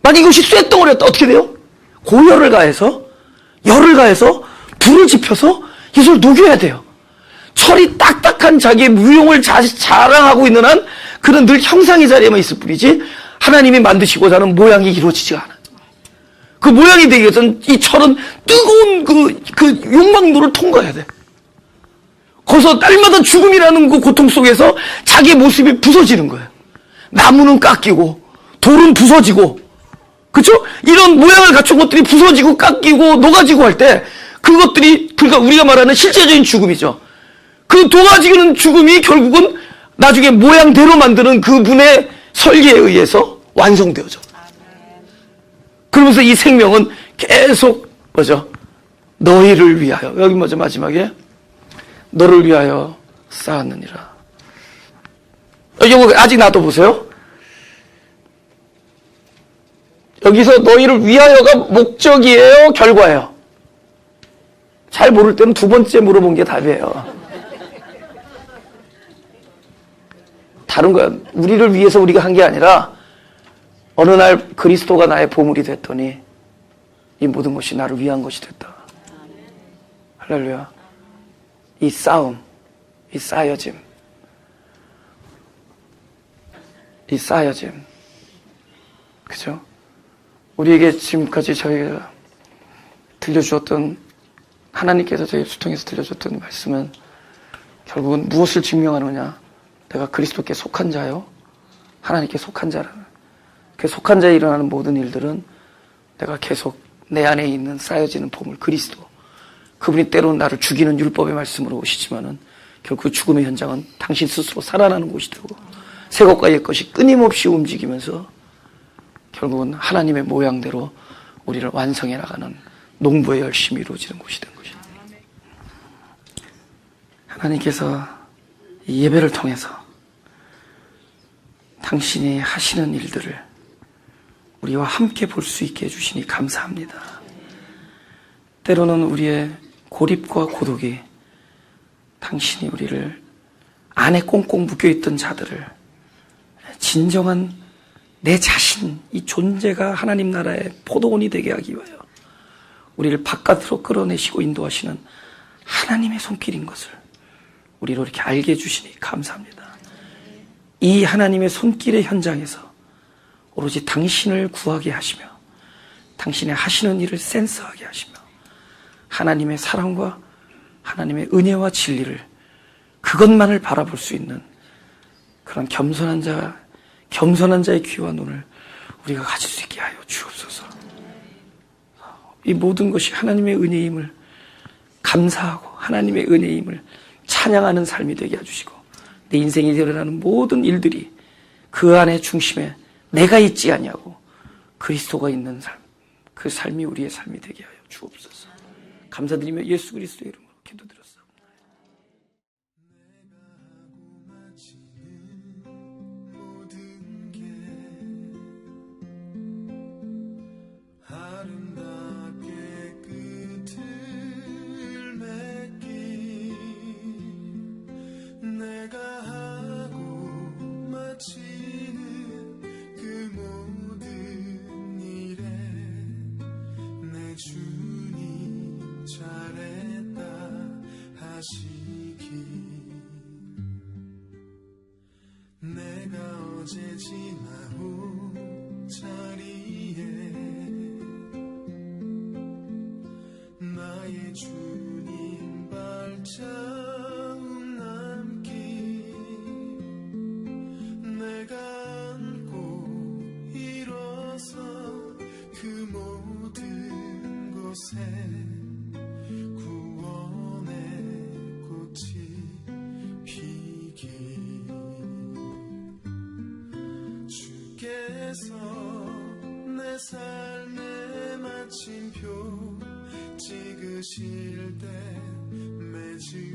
만약 이것이 쇳덩어리였다 어떻게 돼요? 고열을 가해서, 열을 가해서, 불을 지펴서 이것을 녹여야 돼요. 철이 딱딱한 자기의 무용을 자랑하고 있는 한 그는 늘 형상의 자리에만 있을 뿐이지 하나님이 만드시고자 하는 모양이 이루어지지가 않아요. 그 모양이 되기 위해서는 이 철은 뜨거운 그 용광로를 통과해야 돼. 거기서 날마다 죽음이라는 그 고통 속에서 자기의 모습이 부서지는 거예요. 나무는 깎이고 돌은 부서지고, 그렇죠? 이런 모양을 갖춘 것들이 부서지고 깎이고 녹아지고 할 때 그것들이 그러니까 우리가 말하는 실제적인 죽음이죠. 그 녹아지는 죽음이 결국은 나중에 모양대로 만드는 그분의 설계에 의해서 완성되어져. 그러면서 이 생명은 계속 뭐죠? 너희를 위하여, 여기 뭐죠? 마지막에 너를 위하여 쌓았느니라. 여기 아직 놔둬보세요. 여기서 너희를 위하여가 목적이에요, 결과예요? 잘 모를 때는 두 번째 물어본 게 답이에요. 다른 거야. 우리를 위해서 우리가 한 게 아니라 어느 날 그리스도가 나의 보물이 됐더니 이 모든 것이 나를 위한 것이 됐다. 할렐루야. 이 싸움, 이 쌓여짐, 그죠? 우리에게 지금까지 저희가 들려주었던, 하나님께서 저희 수통에서 들려줬던 말씀은 결국은 무엇을 증명하느냐? 내가 그리스도께 속한 자요, 하나님께 속한 자라는, 그 속한 자에 일어나는 모든 일들은 내가 계속 내 안에 있는 쌓여지는 보물 그리스도, 그분이 때로는 나를 죽이는 율법의 말씀으로 오시지만은 결국 그 죽음의 현장은 당신 스스로 살아나는 곳이 되고 새 것과 옛 것이 끊임없이 움직이면서 결국은 하나님의 모양대로 우리를 완성해 나가는 농부의 열심이 이루어지는 곳이 된 것입니다. 하나님께서 이 예배를 통해서 당신이 하시는 일들을 우리와 함께 볼 수 있게 해주시니 감사합니다. 때로는 우리의 고립과 고독이 당신이 우리를 안에 꽁꽁 묶여있던 자들을 진정한 내 자신, 이 존재가 하나님 나라의 포도원이 되게 하기 위하여 우리를 바깥으로 끌어내시고 인도하시는 하나님의 손길인 것을 우리로 이렇게 알게 해주시니 감사합니다. 이 하나님의 손길의 현장에서 오로지 당신을 구하게 하시며 당신의 하시는 일을 센스하게 하시며 하나님의 사랑과 하나님의 은혜와 진리를 그것만을 바라볼 수 있는 그런 겸손한 자의 귀와 눈을 우리가 가질 수 있게 하여 주옵소서. 이 모든 것이 하나님의 은혜임을 감사하고 하나님의 은혜임을 찬양하는 삶이 되게 해주시고 내 인생에 일어나는 모든 일들이 그 안에 중심에 내가 있지 아니하고 그리스도가 있는 삶, 그 삶이 우리의 삶이 되게 하여 주옵소서. 감사드리며 예수 그리스도의 이름으로 기도드렸습니다. 내가 어제 지나온 자리에 나의 주님 발자국 남기 내가 안고 일어서 그 모든 곳에 구원의 꽃이 피기 주께서 내 삶의 마침표 찍으실 때 맺으